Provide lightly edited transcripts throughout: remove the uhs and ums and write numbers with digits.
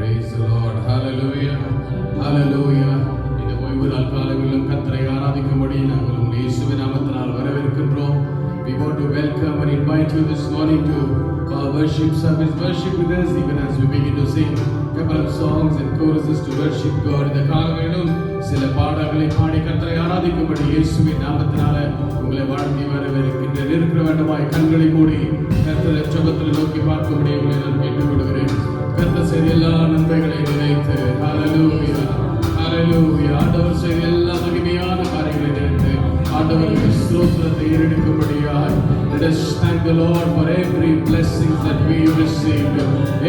Praise the Lord. Hallelujah. Hallelujah. இந்த ஓய்வு நாள் காலங்களிலும் கர்த்தரை ஆராதிக்கும்படி நாங்கள் உங்கள் இயேசுவின் நாமத்தினால் வரவேற்கின்றோம். We want to welcome and invite you this morning to our worship service. Worship with us even as we begin to sing a couple of songs and choruses to worship God. இந்த காலங்களிலும் சில பாடல்களை பாடி கர்த்தரை ஆராதிக்கும்படி இயேசுவின் நாமத்தினால உங்களை வாழ்த்தி வரவேற்கின்றேன். இருக்கிற வேண்டுமாய் கண்களை மூடி கர்த்தரை ஜெபத்தில் நோக்கி பார்க்கும்படி உங்களை நான் கேட்டுக் கொள்கிறேன். கர்த்தர் செய்த எல்லா நன்மைகளை நினைத்து ஹல்லேலூயா ஹல்லேலூயா ஆண்டவர் செய்த எல்லா மகிமையான காரியங்களை நினைத்து ஆண்டவருக்கு ஸ்தோத்திரத்தை ஏறெடுக்கும்படியாய் let us thank the Lord for every blessing that we received,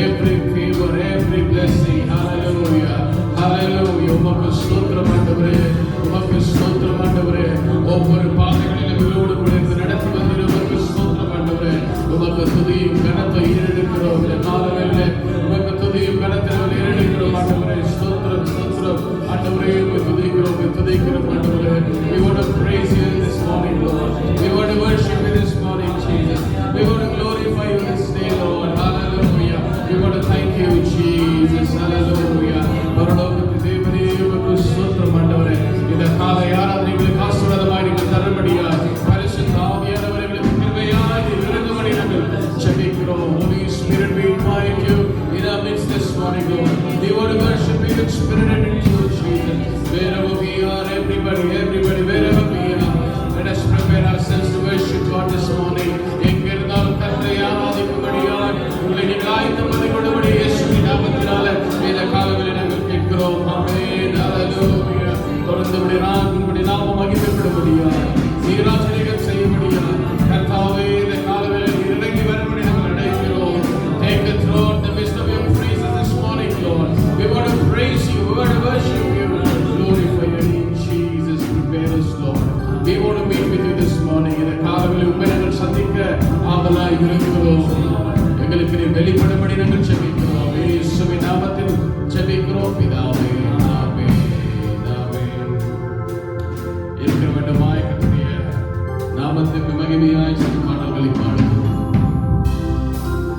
every favor, every blessing. Hallelujah hallelujah உமக்கு ஸ்தோத்திரம் ஆண்டவரே, உமக்கு ஸ்தோத்திரம் ஆண்டவரே. ஒவ்வொரு பாதைகளிலும் இவரோடு கூட நடத்தி வந்தீர். உமக்கு ஸ்தோத்திரம் ஆண்டவரே. உமக்கு துதியும் கனத்தை ஏறெடுக்கிறோம். இந்த காலங்களில் உமக்கு துதியும் கனத்தை ஏறெடுக்கிறோம் ஆண்டவரே. ஸ்தோத்திரம் ஸ்தோத்திரம் ஆண்டவரே. துதிக்கிறோம் ஆண்டவரே. We want to praise you this morning, Lord. We want to worship you this morning, Jesus. We want to glorify you this day, Lord. Hallelujah. We want to thank you, Jesus. Hallelujah. பரலோகத்தின் தேவனே, உமக்கு ஸ்தோத்திரம் ஆண்டவரே. இந்த காலை ஆராதனைகளுக்கு ஆசீர்வாதமாய் நீங்கள் தரும்படியாய் பரிசுத்த ஆவியானவரே எங்களுக்கு கிருபையாய் இறங்கும்படி நாங்கள் ஜெபிக்கிறோம். Holy Spirit, we invite you in our midst this morning, Lord. We want to worship you in spirit and in truth, Jesus. Wherever we are, everybody, wherever we are, let us prepare ourselves to worship God this morning. எங்கே இருந்தாலும் கர்த்தரை ஆராதிக்கும்படியாய் உங்களை நீங்கள் ஆயத்தம் பண்ணிக்கொள்ளும்படி இயேசுவின் நாமத்தினால இந்த காலங்களில் நாங்கள் கேட்கிறோம். ஆமென் ஹல்லேலூயா. தொடர்ந்து உம்முடைய நாமம் மகிமைப்படும்படியாய் நீராஜனைகள் செய்யும்படியாய் கர்த்தாவே இந்த காலங்களில் இறங்கி வரும்படி நாங்கள் அழைக்கிறோம். Take the throne, the midst of your praises this morning, Lord. We want to praise you, we want to worship you, glorify your name, Jesus. Prepare us, Lord. We want to meet with you this morning. இந்த காலங்களில் உம்மை நாங்கள் சந்திக்க ஆவலாய் இருக்கிறோம். எங்களுக்கு நீ வெளிப்படும்படி நாங்கள் ஜெபிக்கிறோம். இயேசுவின் நாமத்தில் ஜெபிக்கிறோம் பிதாவே. ஆமென் ஆமென். இருக்கிற வேண்டுமாய் கர்த்தருடைய நாமத்துக்கு மகிமையாய் பாடல்களை பாடுகிறோம்.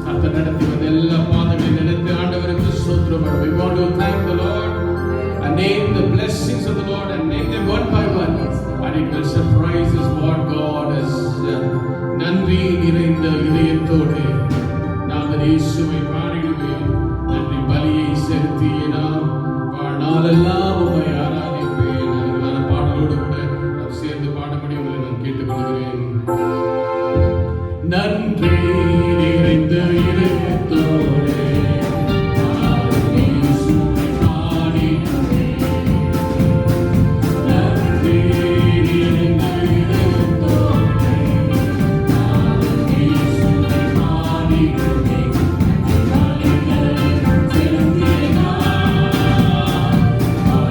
கர்த்தர் நடத்தி வந்த எல்லா பாதைகளையும் நினைத்து ஆண்டவருக்கு ஸ்தோத்திரம். We want to thank the Lord and name the blessings of the Lord and name them one by one, and it will surprise us what God has done. நன்றி நிறைந்த இதயத்தோடு நாங்கள் இயேசுவை பாடிடுவேன். நன்றி பலியை செலுத்தினார் நாளெல்லாம் உம்மை ஆராதிப்பேன். அதற்கான பாடலோடு கூட நாம் சேர்ந்து பாடும்படி உங்களை நான் கேட்டுக்கொள்கிறேன். நன்றி நிறைந்த இதயத்தோடு Hallelujah.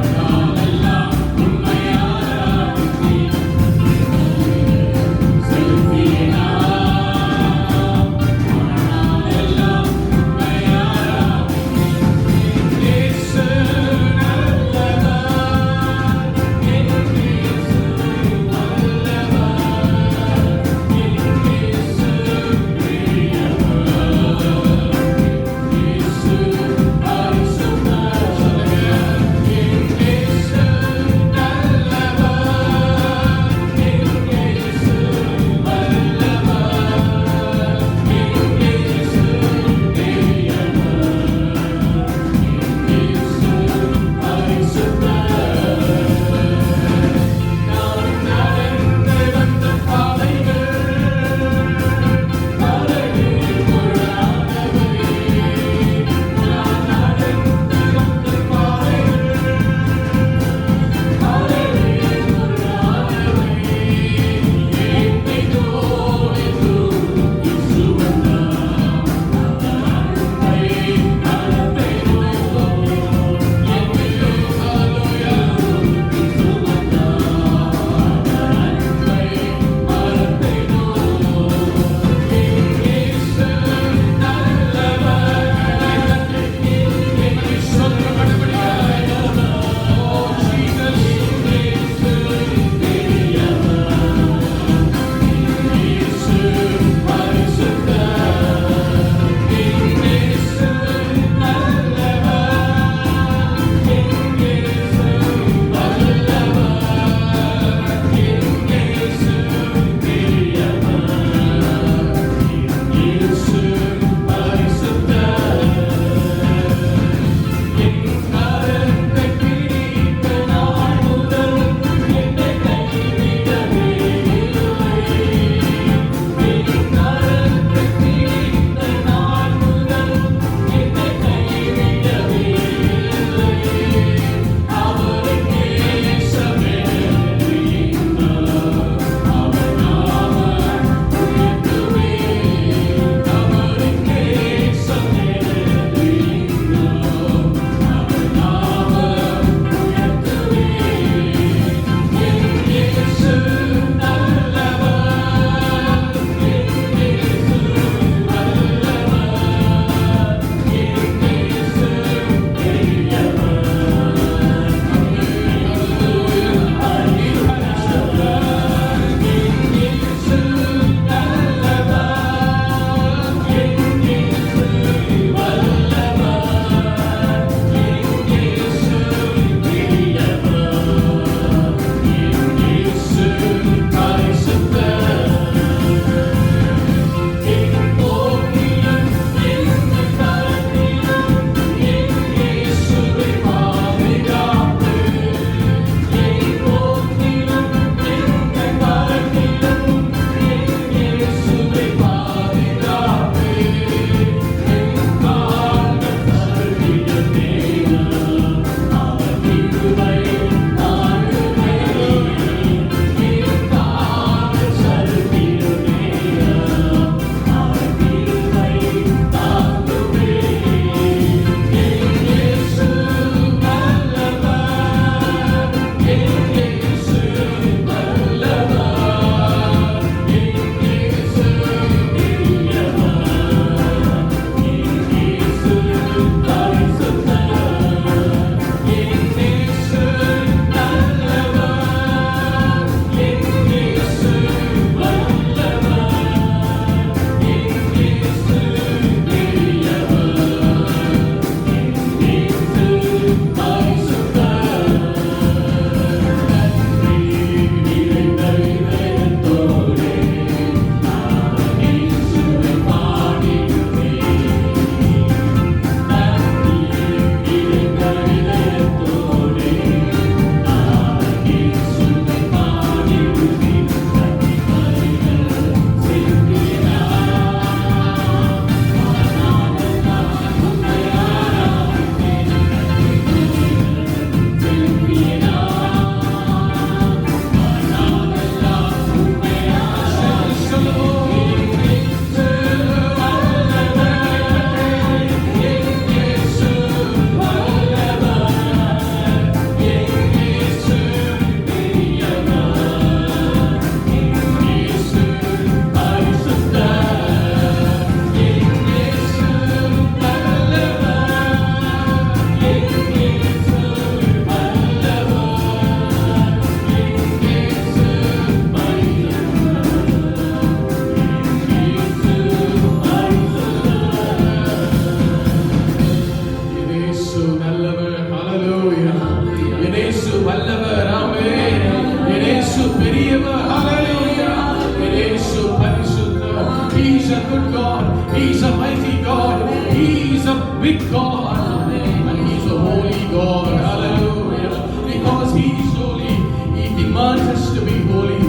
God. Hallelujah. Because He is holy, He demands us to be holy.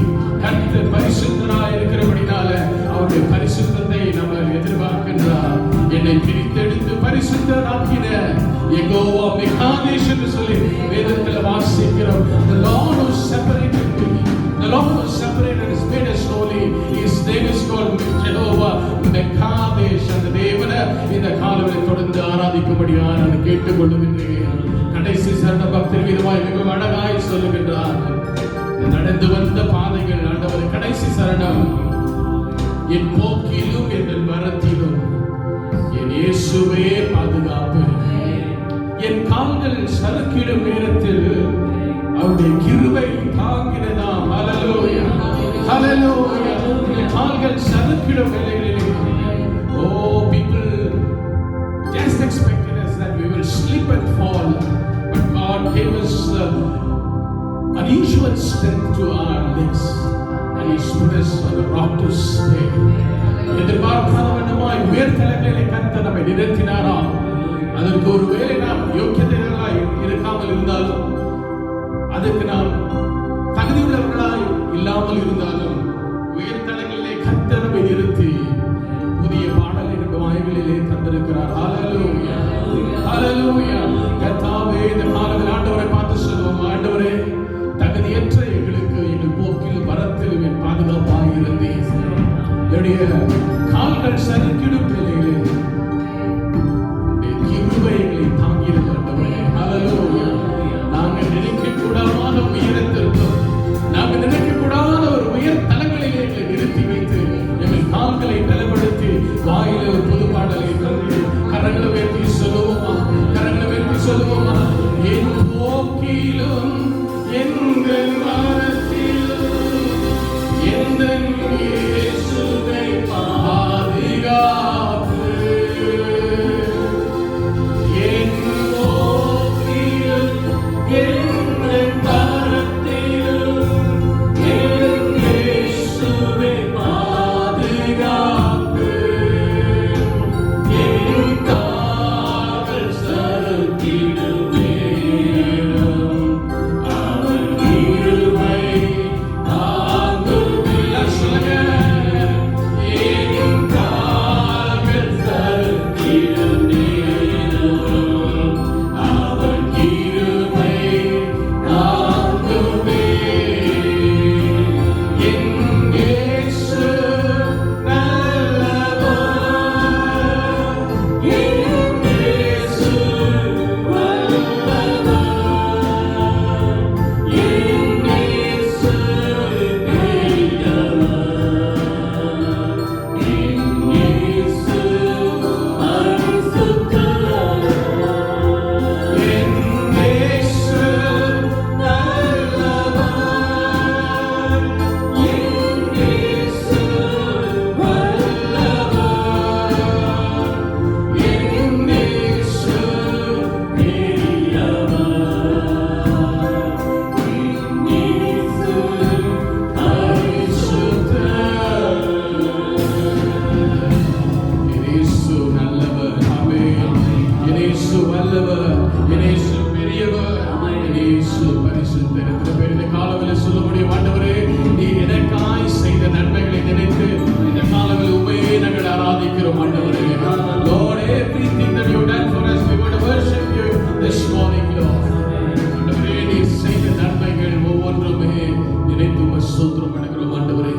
கர்த்தர் பரிசுத்தராய் இருக்கிறபடினால அவருடைய பரிசுத்தத்தை நம்ம எதிர்பார்க்கின்றார். என்னை பிரித்தெடுத்து பரிசுத்தராக்கின யெகோவா மெகாதேஷ் என்று சொல்லி வேதத்தில் வாசிக்கிறோம். The Lord who separated me, the Lord who separated and has made us holy, His name is called Jehovah மெகாதேஷ். அந்த தேவனை இந்த காலத்தில் தொடர்ந்து ஆராதிக்கும்படியாக நான் கேட்டுக்கொள்ளுகின்றேன். கடைசி சரண பக்தர் விதமாய் மிக அழகாய் சொல்லுகின்றார். நடந்து வந்த பாதைகள் ஆண்டவர் கடைசி சரணம். என் போக்கிலும் என் வரத்திலும் என் இயேசுவே பாதுகாப்பு. என் கால்கள் சறுக்கிடும் நேரத்தில் அவருடைய கிருபை தாங்கினதாம். ஹல்லேலூயா, ஹல்லேலூயா. என் கால்கள் சறுக்கிடும் வேளைகளிலே, oh, people just expected us that we will slip and fall, but God gave us unusual strength to our legs, and He stood us on the rock to stay. எதிர்பார்க்காத வண்ணமாய் உயர்தலங்களிலே கர்த்தர் நம்மை நிறுத்தினாராம். அதற்கு ஒருவேளை நாம் யோக்கியதைகளாய் இருக்காமல் இருந்தாலும், அதற்கு நாம் தகுதியுள்ளவர்களாய் இல்லாமல் இருந்தாலும், உயர்தலங்களிலே கர்த்தர் நம்மை நிறுத்தி புதிய பாடலை நம்முடைய வாய்களிலே தந்திருக்கிறார். ஹல்லேலூயா, ஹல்லேலூயா. கர்த்தாவே, இந்த காலத்தில் ஆண்டவரை பார்த்து சொல்லுவோம், ஆண்டவரே, தகுதியற்ற எங்களுக்கு எங்கள் போக்கில் வரத்திலும் என் பாதுகாப்பாக இருந்தேன். என்னுடைய கால்கள் சறுக்கிடும் நிலையிலே கிருபை எங்களை தாங்கியிருந்த ஆண்டவரே. ஹல்லேலூயா. நாங்கள் நினைக்கக்கூடாத உயரத்திற்கும், நாங்கள் நினைக்கக்கூடாத ஒரு உயர் தலங்களிலே எங்களை நிறுத்தி வைத்து எங்கள் கால்களை பலப்படுத்தி வாயில ஒரு புது பாடலை தந்து கரங்களை உயர்த்தி சொல்லுவோமா, கரங்களை உயர்த்தி சொல்லுவோமா. என் போக்கிலும் எங்கள் மரத்திலும் எந்தன் இயேசுவை பாதுகாப்பு. என் போக்கிலும் எங்கள் மரத்திலும் என் இயேசுவை பாதுகாப்பு. என் கால்கள் சறுக்கிடும் நேரம் அவர் கிருபை தாங்கும். எல்லாம் சொல்லுங்க. என் கால்கள் சறுக்கிடும் நேரம் அவர் கிருபை தாங்குமே. என் இயேசு நல்லவர், என் இயேசு வல்லவர், என் இயேசு பெரியவர், என் இயேசு பரிசுத்தர், என் இயேசு நல்லவர், என் இயேசு வல்லவர், என் இயேசு பெரியவர். இயேசு பரிசுத்தர். எத்தனை பேர் இந்த காலத்தில் சொல்ல முடியும், ஆண்டவரே, நீர் எனக்காய் செய்த நன்மைகளை நினைத்து இந்த காலத்தில் உண்மையே நாங்கள் ஆராதிக்கிறோம். ஆண்டவரே, Lord, everything that you done for us, we want to worship you this morning, Lord. ஆண்டவரே, நீர் செய்த நன்மைகள் ஒவ்வொன்றுமே நினைத்து ஸ்தோத்திரம் பண்ணுகிறோம். ஆண்டவரே,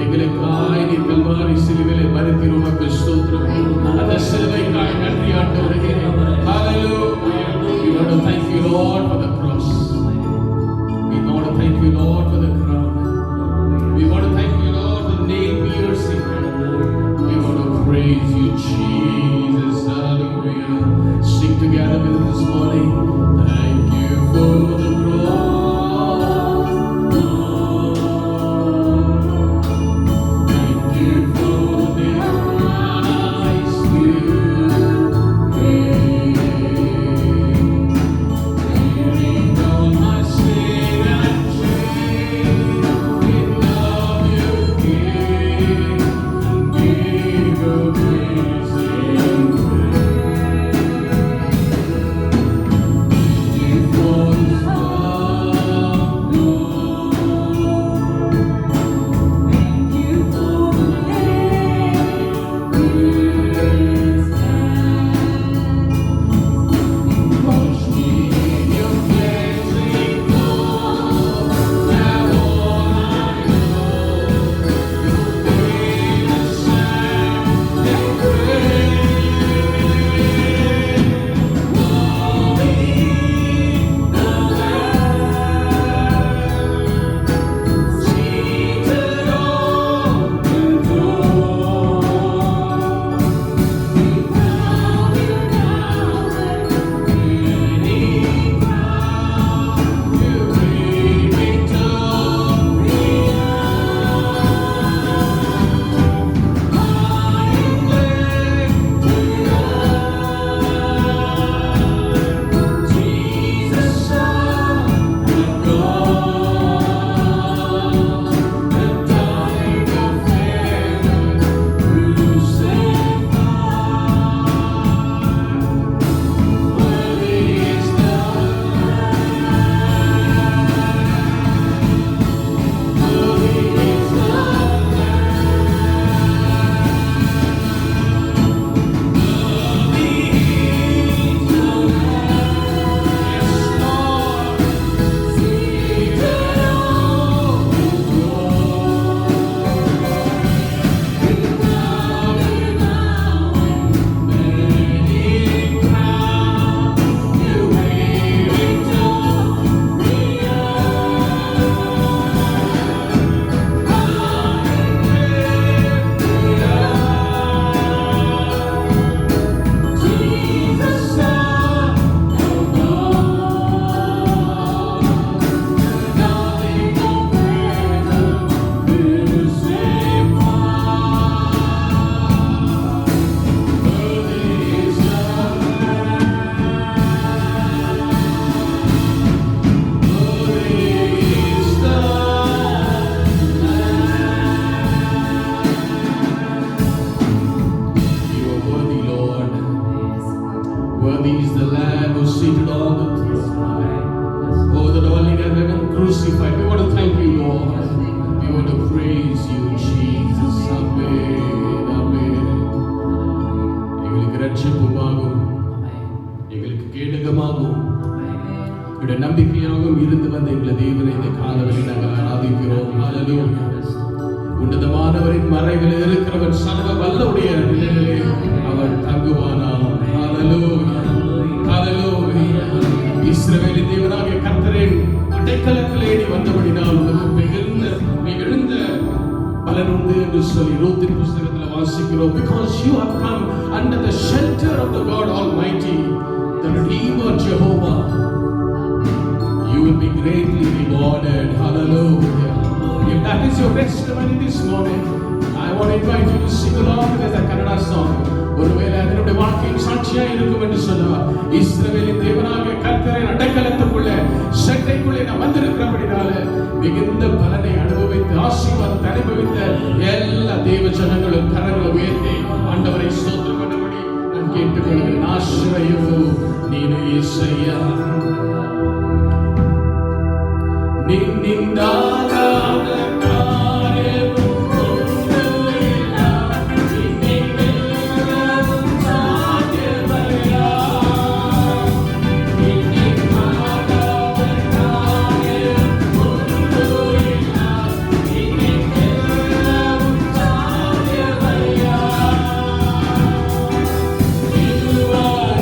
எங்களுக்காய் நீ கல்வாரி சிலுவையிலே மரித்தீர், உமக்கு ஸ்தோத்திரம். அந்த சிலுவைக்காய் நன்றி ஆண்டவரே. Hallelujah. We want to thank you, Lord, for the cross. We want to thank you, Lord, for the crown. We want to thank you, Lord, for the nail piercing. We want to praise you, Jesus. Hallelujah. Sing together with us this morning. Thank you for the cross. Thank you for the Christ you paid. Bearing all my sin and shame, in love you gave, gave a praise and praise. is the Lamb who seated on the throne. Oh, the darling of heaven crucified. We want to thank you, Lord. We want to praise you, Jesus. Amen. Amen. எங்களுக்கு ரட்சிப்புமாகும், எங்களுக்கு கேடகமாகும், உடைய நம்பிக்கையாகவும் இருந்து வந்த எங்கள் தேவனை இந்த காலவெளியில் நாங்கள் ஆராதிக்கிறோம். ஹல்லேலூயா. உன்னதமானவரின் மறைவில் இருக்கிறவர் சர்வ வல்லவுடைய நிழலிலே அவர் தங்குவானாம். ஹல்லேலூயா. ஹல்லேலூயா. இஸ்ரவேலின் தேவனாகிய கர்த்தரின் அடைக்கலத்திலே நீ வந்தபடினால் உனக்கு மிகுந்த பலன் உண்டு என்று சொல்லி ரூத்தின் புஸ்தகத்தில் வாசிக்கிறோம். Because you have come under the shelter of the God Almighty, the Redeemer Jehovah, you will be greatly rewarded. Hallelujah. If that is your testimony this morning, I want to invite you to sing along with the Kannada song. ஒருவேளை அதனுடைய வாழ்க்கையின் சாட்சியா இருக்கும் என்று சொன்னார். இஸ்ரவேலின் தேவனாகிய கர்த்தரின் அடைக்கலத்துக்குள்ளே சட்டைக்குள்ளே நான் வந்திருக்கிறபடினால மிகுந்த பலனை அனுபவித்து ஆசீர்வாதத்தை அனுபவித்த எல்லா தேவ ஜனங்களும் கரங்களை உயர்த்தி ஆண்டவரை ஸ்தோத்திரம் பண்ணும்படி நான் கேட்டுக்கொள்கிறேன். ஆசிரியோ நீனு இயேசையா நின்னிந்தாத You are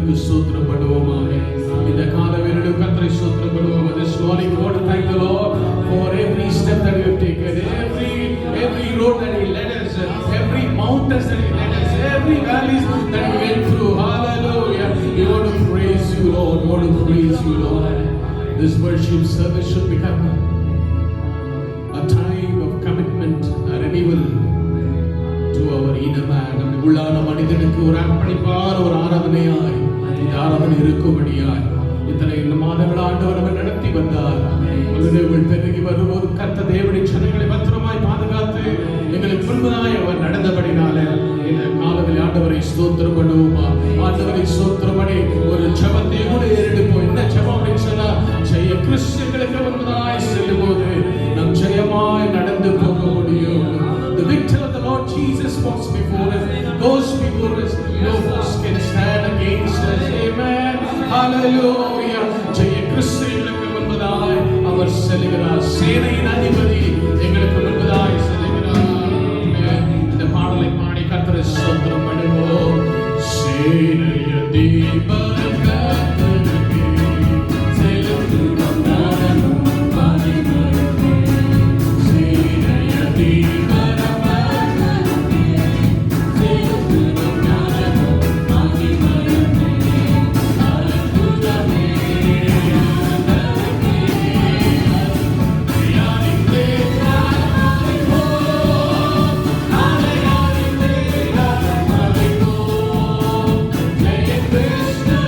நாமத்திற்கு ஸ்தோத்திரம் பண்ணுவோமாக. இந்த காலவேளையிலும் கர்த்தரை ஸ்தோத்திரம் பண்ணுவோம். This morning we want to thank the Lord for every step that we have taken, every road that He led us, every mountains that He led us, every valleys that we went through. Hallelujah. We want to praise you, Lord. We want to praise you, Lord. This worship service should become a time of commitment, a renewal to our inner man. நம்முடைய உள்ளான மனிதனுக்கு ஒரு அர்ப்பணிப்பான ஒரு ஆராதனையாய் இந்த ஆராதனை இருக்கும்படியாய் இத்தனை மாதங்கள் ஆண்டவர் நம்ம நடத்தி வந்தார். உங்கள் பெருகி வரும்போது கர்த்தர் தேவனுடைய ஜனங்களை பத்திரமாய் பாதுகாத்து எங்களுக்கு முன்பதாய் அவர் நடந்தபடினால இந்த காலத்தில் ஆண்டவரை ஸ்தோத்திரம் பண்ணுவோமா? ஆண்டவரை ஸ்தோத்திரம் பண்ணி ஒரு ஜெபத்தை கூட ஏறெடுப்போம். என்ன ஜெபம் அப்படின்னு சொன்னா, ஜெய கிறிஸ்துக்களுக்கு முன்பதாய் செல்லும் போது நம் ஜெயமாய் நடந்து போக முடியும். The victor of the Lord Jesus walks before us, goes before us, no force can stand against us. Amen. Hallelujah. ஜெய கிறிஸ்துக்களுக்கு முன்பதாய் அவர் செல்கிறார். சேனையின் அதிபதி எங்களுக்கு முன்பதாய் செல்கிறார். இந்த பாடலை பாடி கர்த்தரை ஸ்தோத்திரம் பண்ணுவோம். சேனையின் அதிபதி Krishna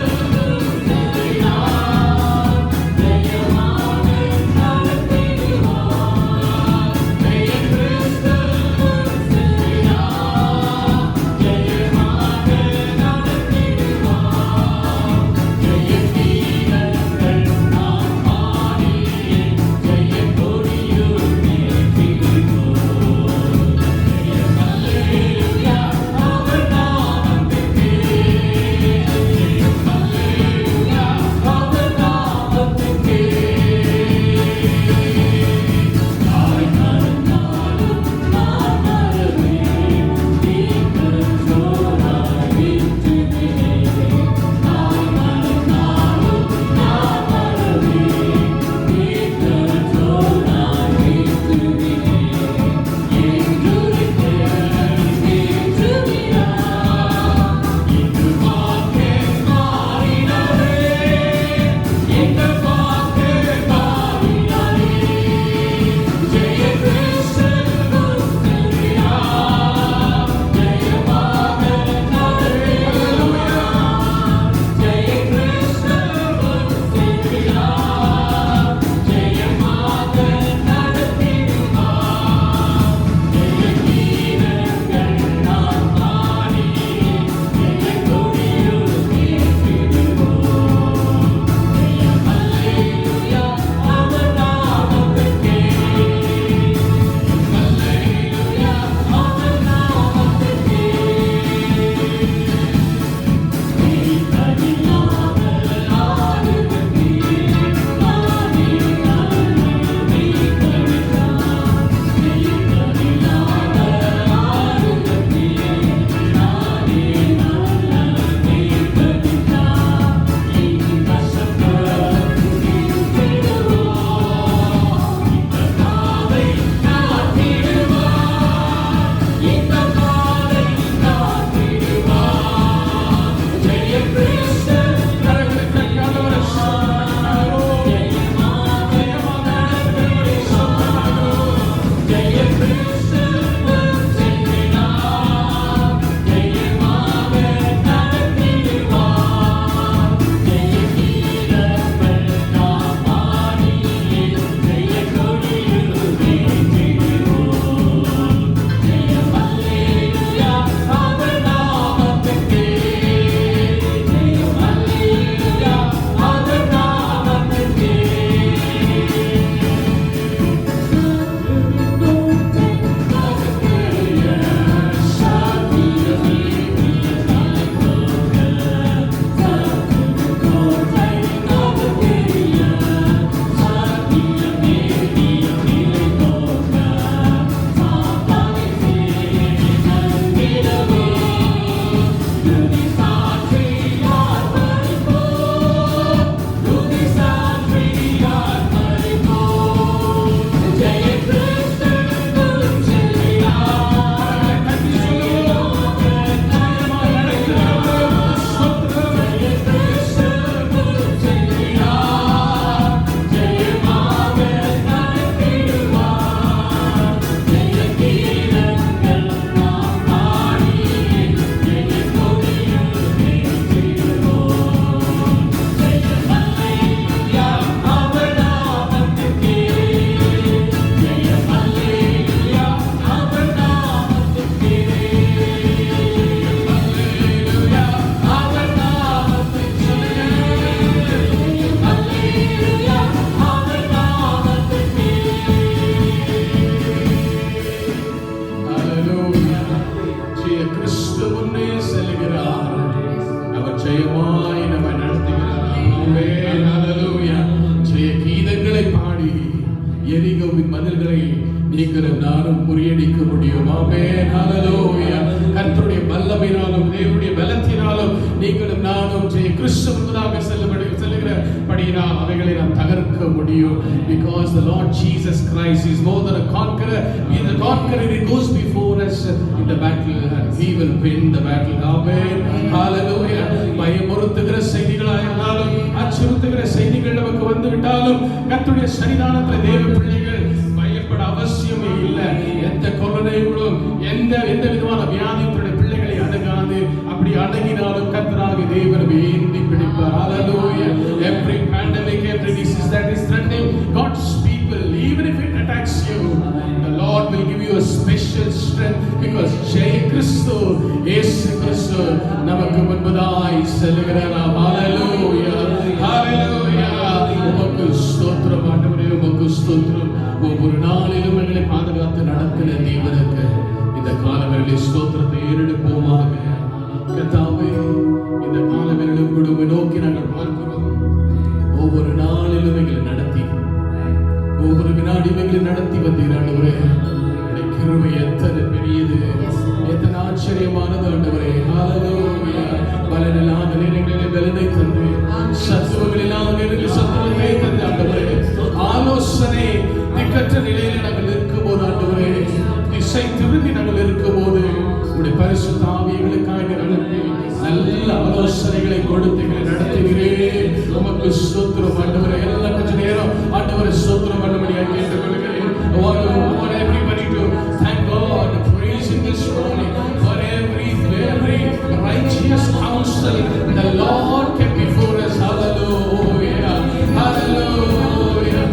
நீங்களும் நானும் முறியடிக்க முடியும். ஆமென். ஹalleluya. கர்த்தருடைய வல்லமையினாலும் தேவனுடைய பலத்தினாலும் நீங்களும் நானும் கிறிஸ்து முன்பதாக செல்லுகிறபடியினால் அவைகளை நாம் தகர்க்க முடியும். Because the Lord Jesus Christ is more than a conqueror. He is a conqueror. He goes before us in the battle and he will win the battle. Amen. Hallelujah. பயமுறுத்துகிற செய்திகளாயிருந்தாலும் அச்சுறுத்துகிற செய்திகள் நமக்கு வந்து விட்டாலும் கர்த்தருடைய சன்னிதானத்தில் தேவ பிள்ளைகள் பயப்பட அவசியமே இல்லை. எந்த கொரோனாவும் எந்த விதமான வியாதியுடைய பிள்ளைகளை அடங்காது. அப்படி அடங்கினாலும் கர்த்தராகிய தேவன் ஏந்தி பிடிப்பார். Hallelujah. Every pandemic, every disease that is threatening God's people, even if it attacks you, the Lord will give you a special strength because ஜெய கிறிஸ்து இயேசு கிறிஸ்து நமக்கு முன்பதாய் செல்கிறார். Hallelujah. Hallelujah. உமக்கு ஸ்தோத்திரம் ஆண்டவரே, உமக்கு ஸ்தோத்திரம். ஒவ்வொரு நாளிலும் எங்களை பாதுகாத்து நடத்தின தேவனுக்கு இந்த காலவெளியில் ஸ்தோத்திரத்தை ஏறெடுப்போமாக. கர்த்தாவே, இந்த காலவெளியிலும் கூட உம்மை நோக்கி நாங்கள் பார்க்கிறோம். ஒவ்வொரு நாளிலும் எங்களை நடத்தி ஒவ்வொரு வினாடியும் எங்களை நடத்தி வந்தீர் ஆண்டவரே. உம்முடைய கிருபை எத்தனை பெரியது, எத்தனை ஆச்சரியமானது ஆண்டவரே. ஹalleluya. பலனில்லாத நேரங்களிலே பலனை தந்து, சத்துவங்களில்லாத நேரங்களில் சத்துவத்தை தந்து ஆண்டவரே. ஆலோசனை திக்கற்ற நிலையில் நாங்கள் இருக்கும்போது ஆண்டவரே, திசை திரும்பி நாங்கள் இருக்கும்போது உம்முடைய பரிசுத்த ஆவியங்களுக்காக அனுப்பி நல்ல ஆலோசனைகளை கொடுத்து எங்களை நடத்துகிறேன். உமக்கு ஸ்தோத்திரம் ஆண்டவரே. எல்லாம் கொஞ்ச நேரம் ஆண்டவரே ஸ்தோத்திரம் பண்ணும்படியாக கேட்டுக்கொள்கிறேன். I want everybody to thank God, praise Him this morning for every righteous counsel the Lord kept before us. Hallelujah. Hallelujah.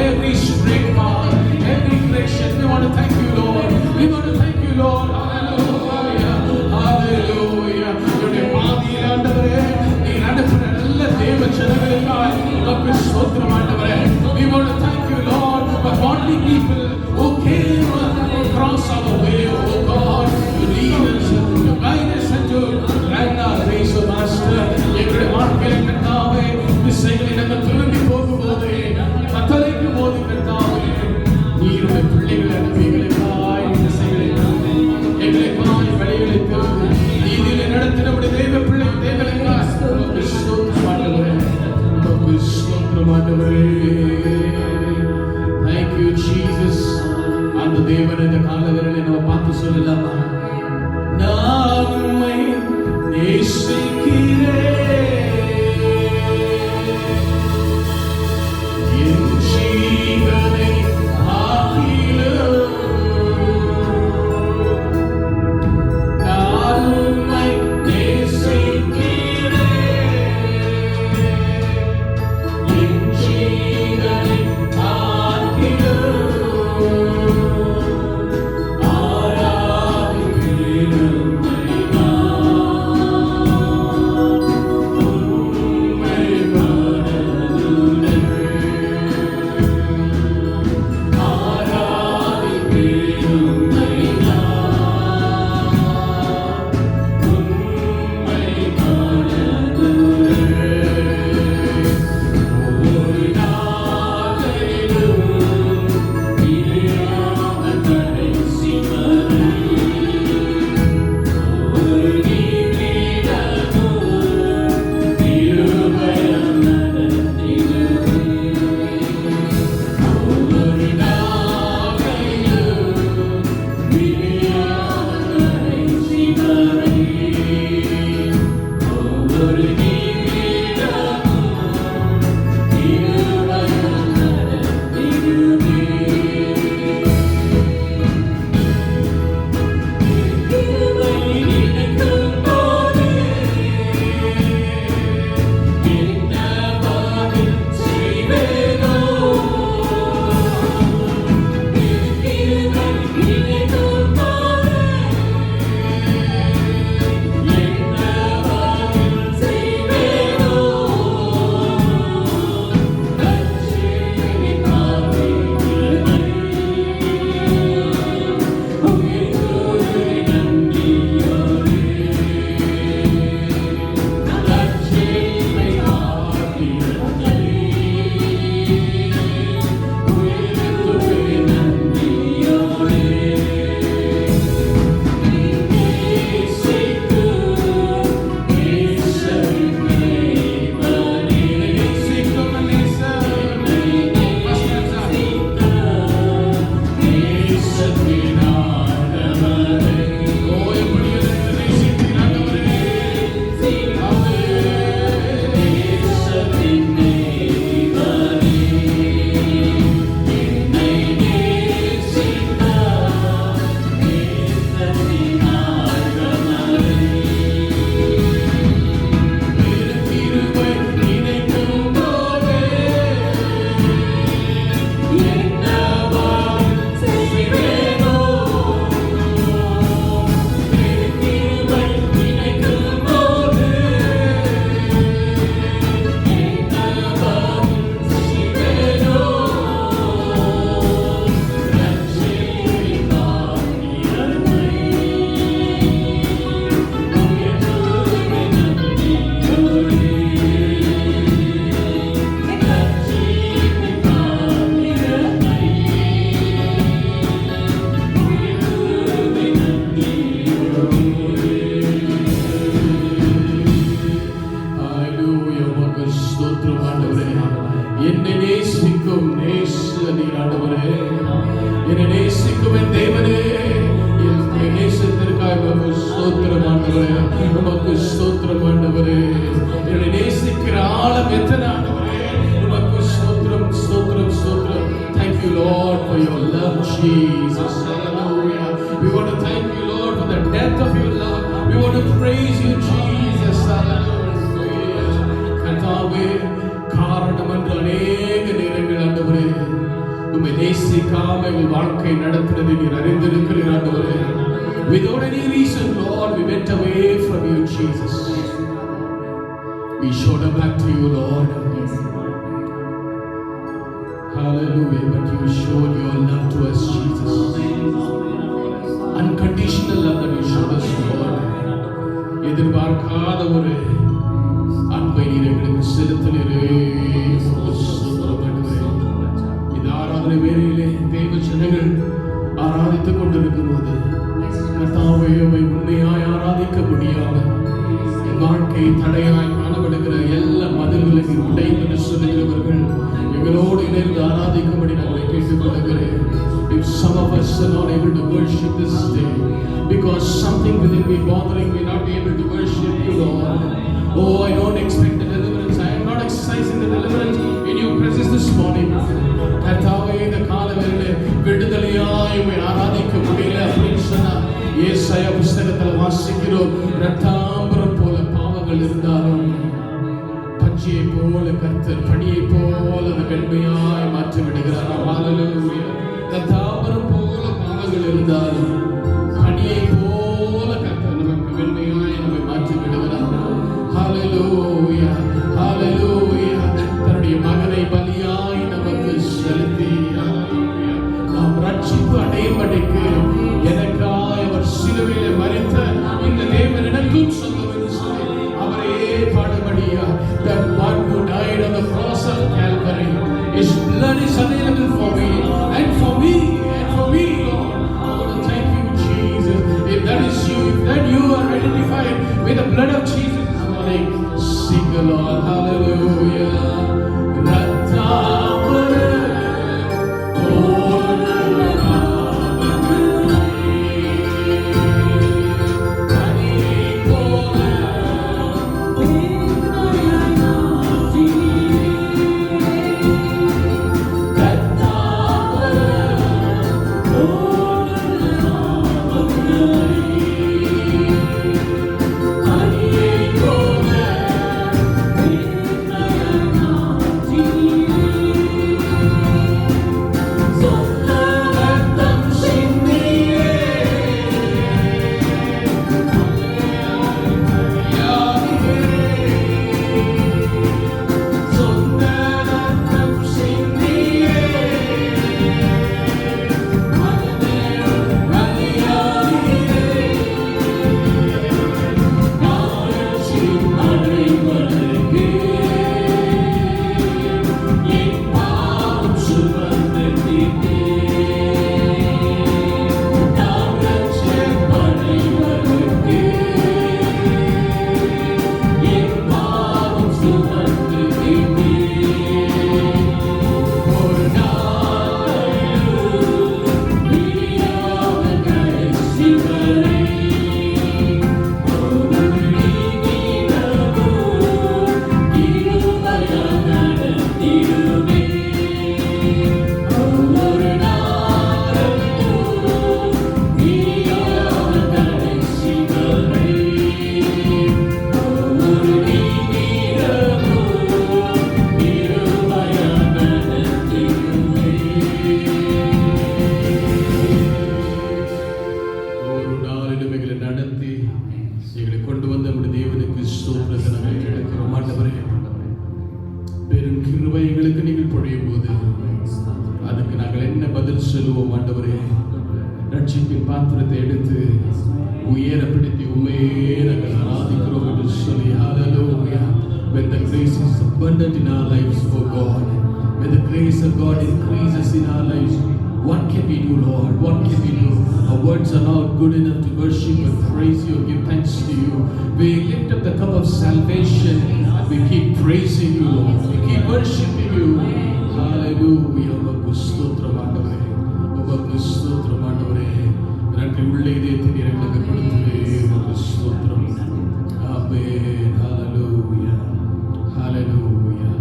Every straight path, every direction. We want to thank you, Lord. We want to thank you, Lord. Hallelujah. Hallelujah. Your பாதியில் ஆண்டவரே நீ நடத்துகிற நல்ல தேவ ஜனங்களுக்காய் உமக்கு ஸ்தோத்திரம் ஆண்டவரே. We want to thank you, Lord, for godly people who came across our way. Oh God, to lead us, to guide us and to guide our race, O Master. எங்களுடைய வாழ்க்கையில் கர்த்தாவே திசைகளை நாங்கள் திரும்பி போகும்போது கத்தரிக்கும் போது கர்த்தாவே நீருடைய பிள்ளைகளை அனுப்பி எங்களுக்காய் திசைகளை எங்களுக்காய் வழிகளுக்கு நீதியிலே நடத்தி நம்முடைய தேவ பிள்ளை தேவனுக்காய் உமக்கு ஸ்தோத்திரம் ஆண்டவரே. உமக்கு ஸ்தோத்திரம் ஆண்டவரே. Thank you Jesus. அந்த தேவன் இந்த காலவெளியிலே நம்ம பார்த்து சொல்லலாமா? நான் உம்மை நேசிக்கிறேன், என் ஜீவனை ஆக்கிலும் நான் உம்மை நேசிக்கிறேன், என் ஜீவனை ஆக்கிலும் ஆராதிக்கிறேன். ஸ்தோத்திரம் ஆண்டவரே. என்னை நேசிக்கும் நேசனீர் ஆண்டவரே, என்னை நேசிக்கும் என் தேவனே, என் நேசத்திற்காக உமக்கு ஸ்தோத்திரம் ஆண்டவரே, உமக்கு ஸ்தோத்திரம் ஆண்டவரே. என்னை நேசிக்கிற ஆழம் எத்தனை ஆண்டவரே, உமக்கு ஸ்தோத்திரம் ஸ்தோத்திரம் ஸ்தோத்திரம். Thank you Lord for your love Jesus. Hallelujah. We want to thank you Lord for the depth of your love. We want to praise you Jesus. Hallelujah. கர்த்தாவே, காரணம் என்று அநேக நேரங்கள் ஆண்டவரே உம்மை நேசிக்காம எங்கள் வாழ்க்கை நடத்துவதை நீர் அறிந்திருக்கிறீர் ஆண்டவரே. Without any reason Lord we went away from you Jesus. We showed up back to you Lord. Hallelujah. But you showed your love to us Jesus. Unconditional love that you showed us Lord. எதிர்பார்க்காத ஒரு அன்பை நீர் எங்களுக்கு செலுத்தினீரே. இந்த ஆராதனை வேளையிலே தேவ ஜனங்கள் ஆராதித்துக் கொண்டிருக்கும் போது கர்த்தாவே உம்மை உண்மையாய் ஆராதிக்க முடியாமல் வாழ்க்கை தடையாய் காணப்படுகிற எல்லா மதில்களை நீர் உடையும் என்று சொல்லுகிறவர்கள் எங்களோடு இணைந்து ஆராதிக்கும்படி நாங்கள் கேட்டுக்கொள்கிறேன். If some of us are not able to worship this day because something within me bothering me not be able to worship you Lord. Oh, I don't expect the deliverance. I am not exercising the deliverance in your presence this morning. கர்த்தாவே, இந்த காலவேளையிலே விடுதலையாய் உம்மை ஆராதிக்க முடியல அப்படின்னு சொன்னா ஏசாயா புத்தகத்துல வாசிக்கிறோம். ரத்தாம்பரம் போல பாவங்கள் இருந்தாலும் பச்சையை போல கர்த்தர் பனியை போல அது வெண்மையாய் மாற்றி விடுகிறார். ஹalleluya. ரத்தாம்பரம் போல பாவங்கள் இருந்தாலும் பனியை போல கர்த்தர் நமக்கு வெண்மையாய் நம்மை மாற்றி விடுகிறார். ஹalleluya. ஹalleluya. தன்னுடைய மகனை பலியாய் நமக்கு செலுத்தி நாம் ரட்சிப்பு அடையும்படிக்கு எனக்காய் அவர் சிலுவையிலே மரித்த இந்த தேவன் எனக்கும் சொந்தம் என்று சொல்லி அவரே பாடும்படியா that one who died on the cross of Calvary, his blood is available for me and for me and for me Lord. I want to thank you Jesus. If that is you, if that you are identified with the blood of Jesus this morning, sing the Lord. Hallelujah. சொல்லுவோம். ஆண்டவரே, ரட்சிப்பின் பாத்திரத்தை எடுத்து உயரப்படுத்தி உண்மையே நாங்கள் ஆராதிக்கிறோம் என்று சொல்லி hallelujah. When the grace is abundant in our lives for God, when the grace of God increases in our lives, what can we do, Lord? What can we do? Our words are not good enough to worship and praise you, give thanks to you. We lift up the cup of salvation and we keep praising praising you, Lord. We keep worshiping you. Hallelujah. உமக்கு ஸ்தோத்திரம் ஆண்டவரே. உமக்கு ஸ்தோத்திரம் ஆண்டவரே. நன்றி உள்ள இதயத்தை நீர் எங்களுக்கு கொடுத்தீரே. உமக்கு ஸ்தோத்திரம். ஆமென். Hallelujah. Hallelujah.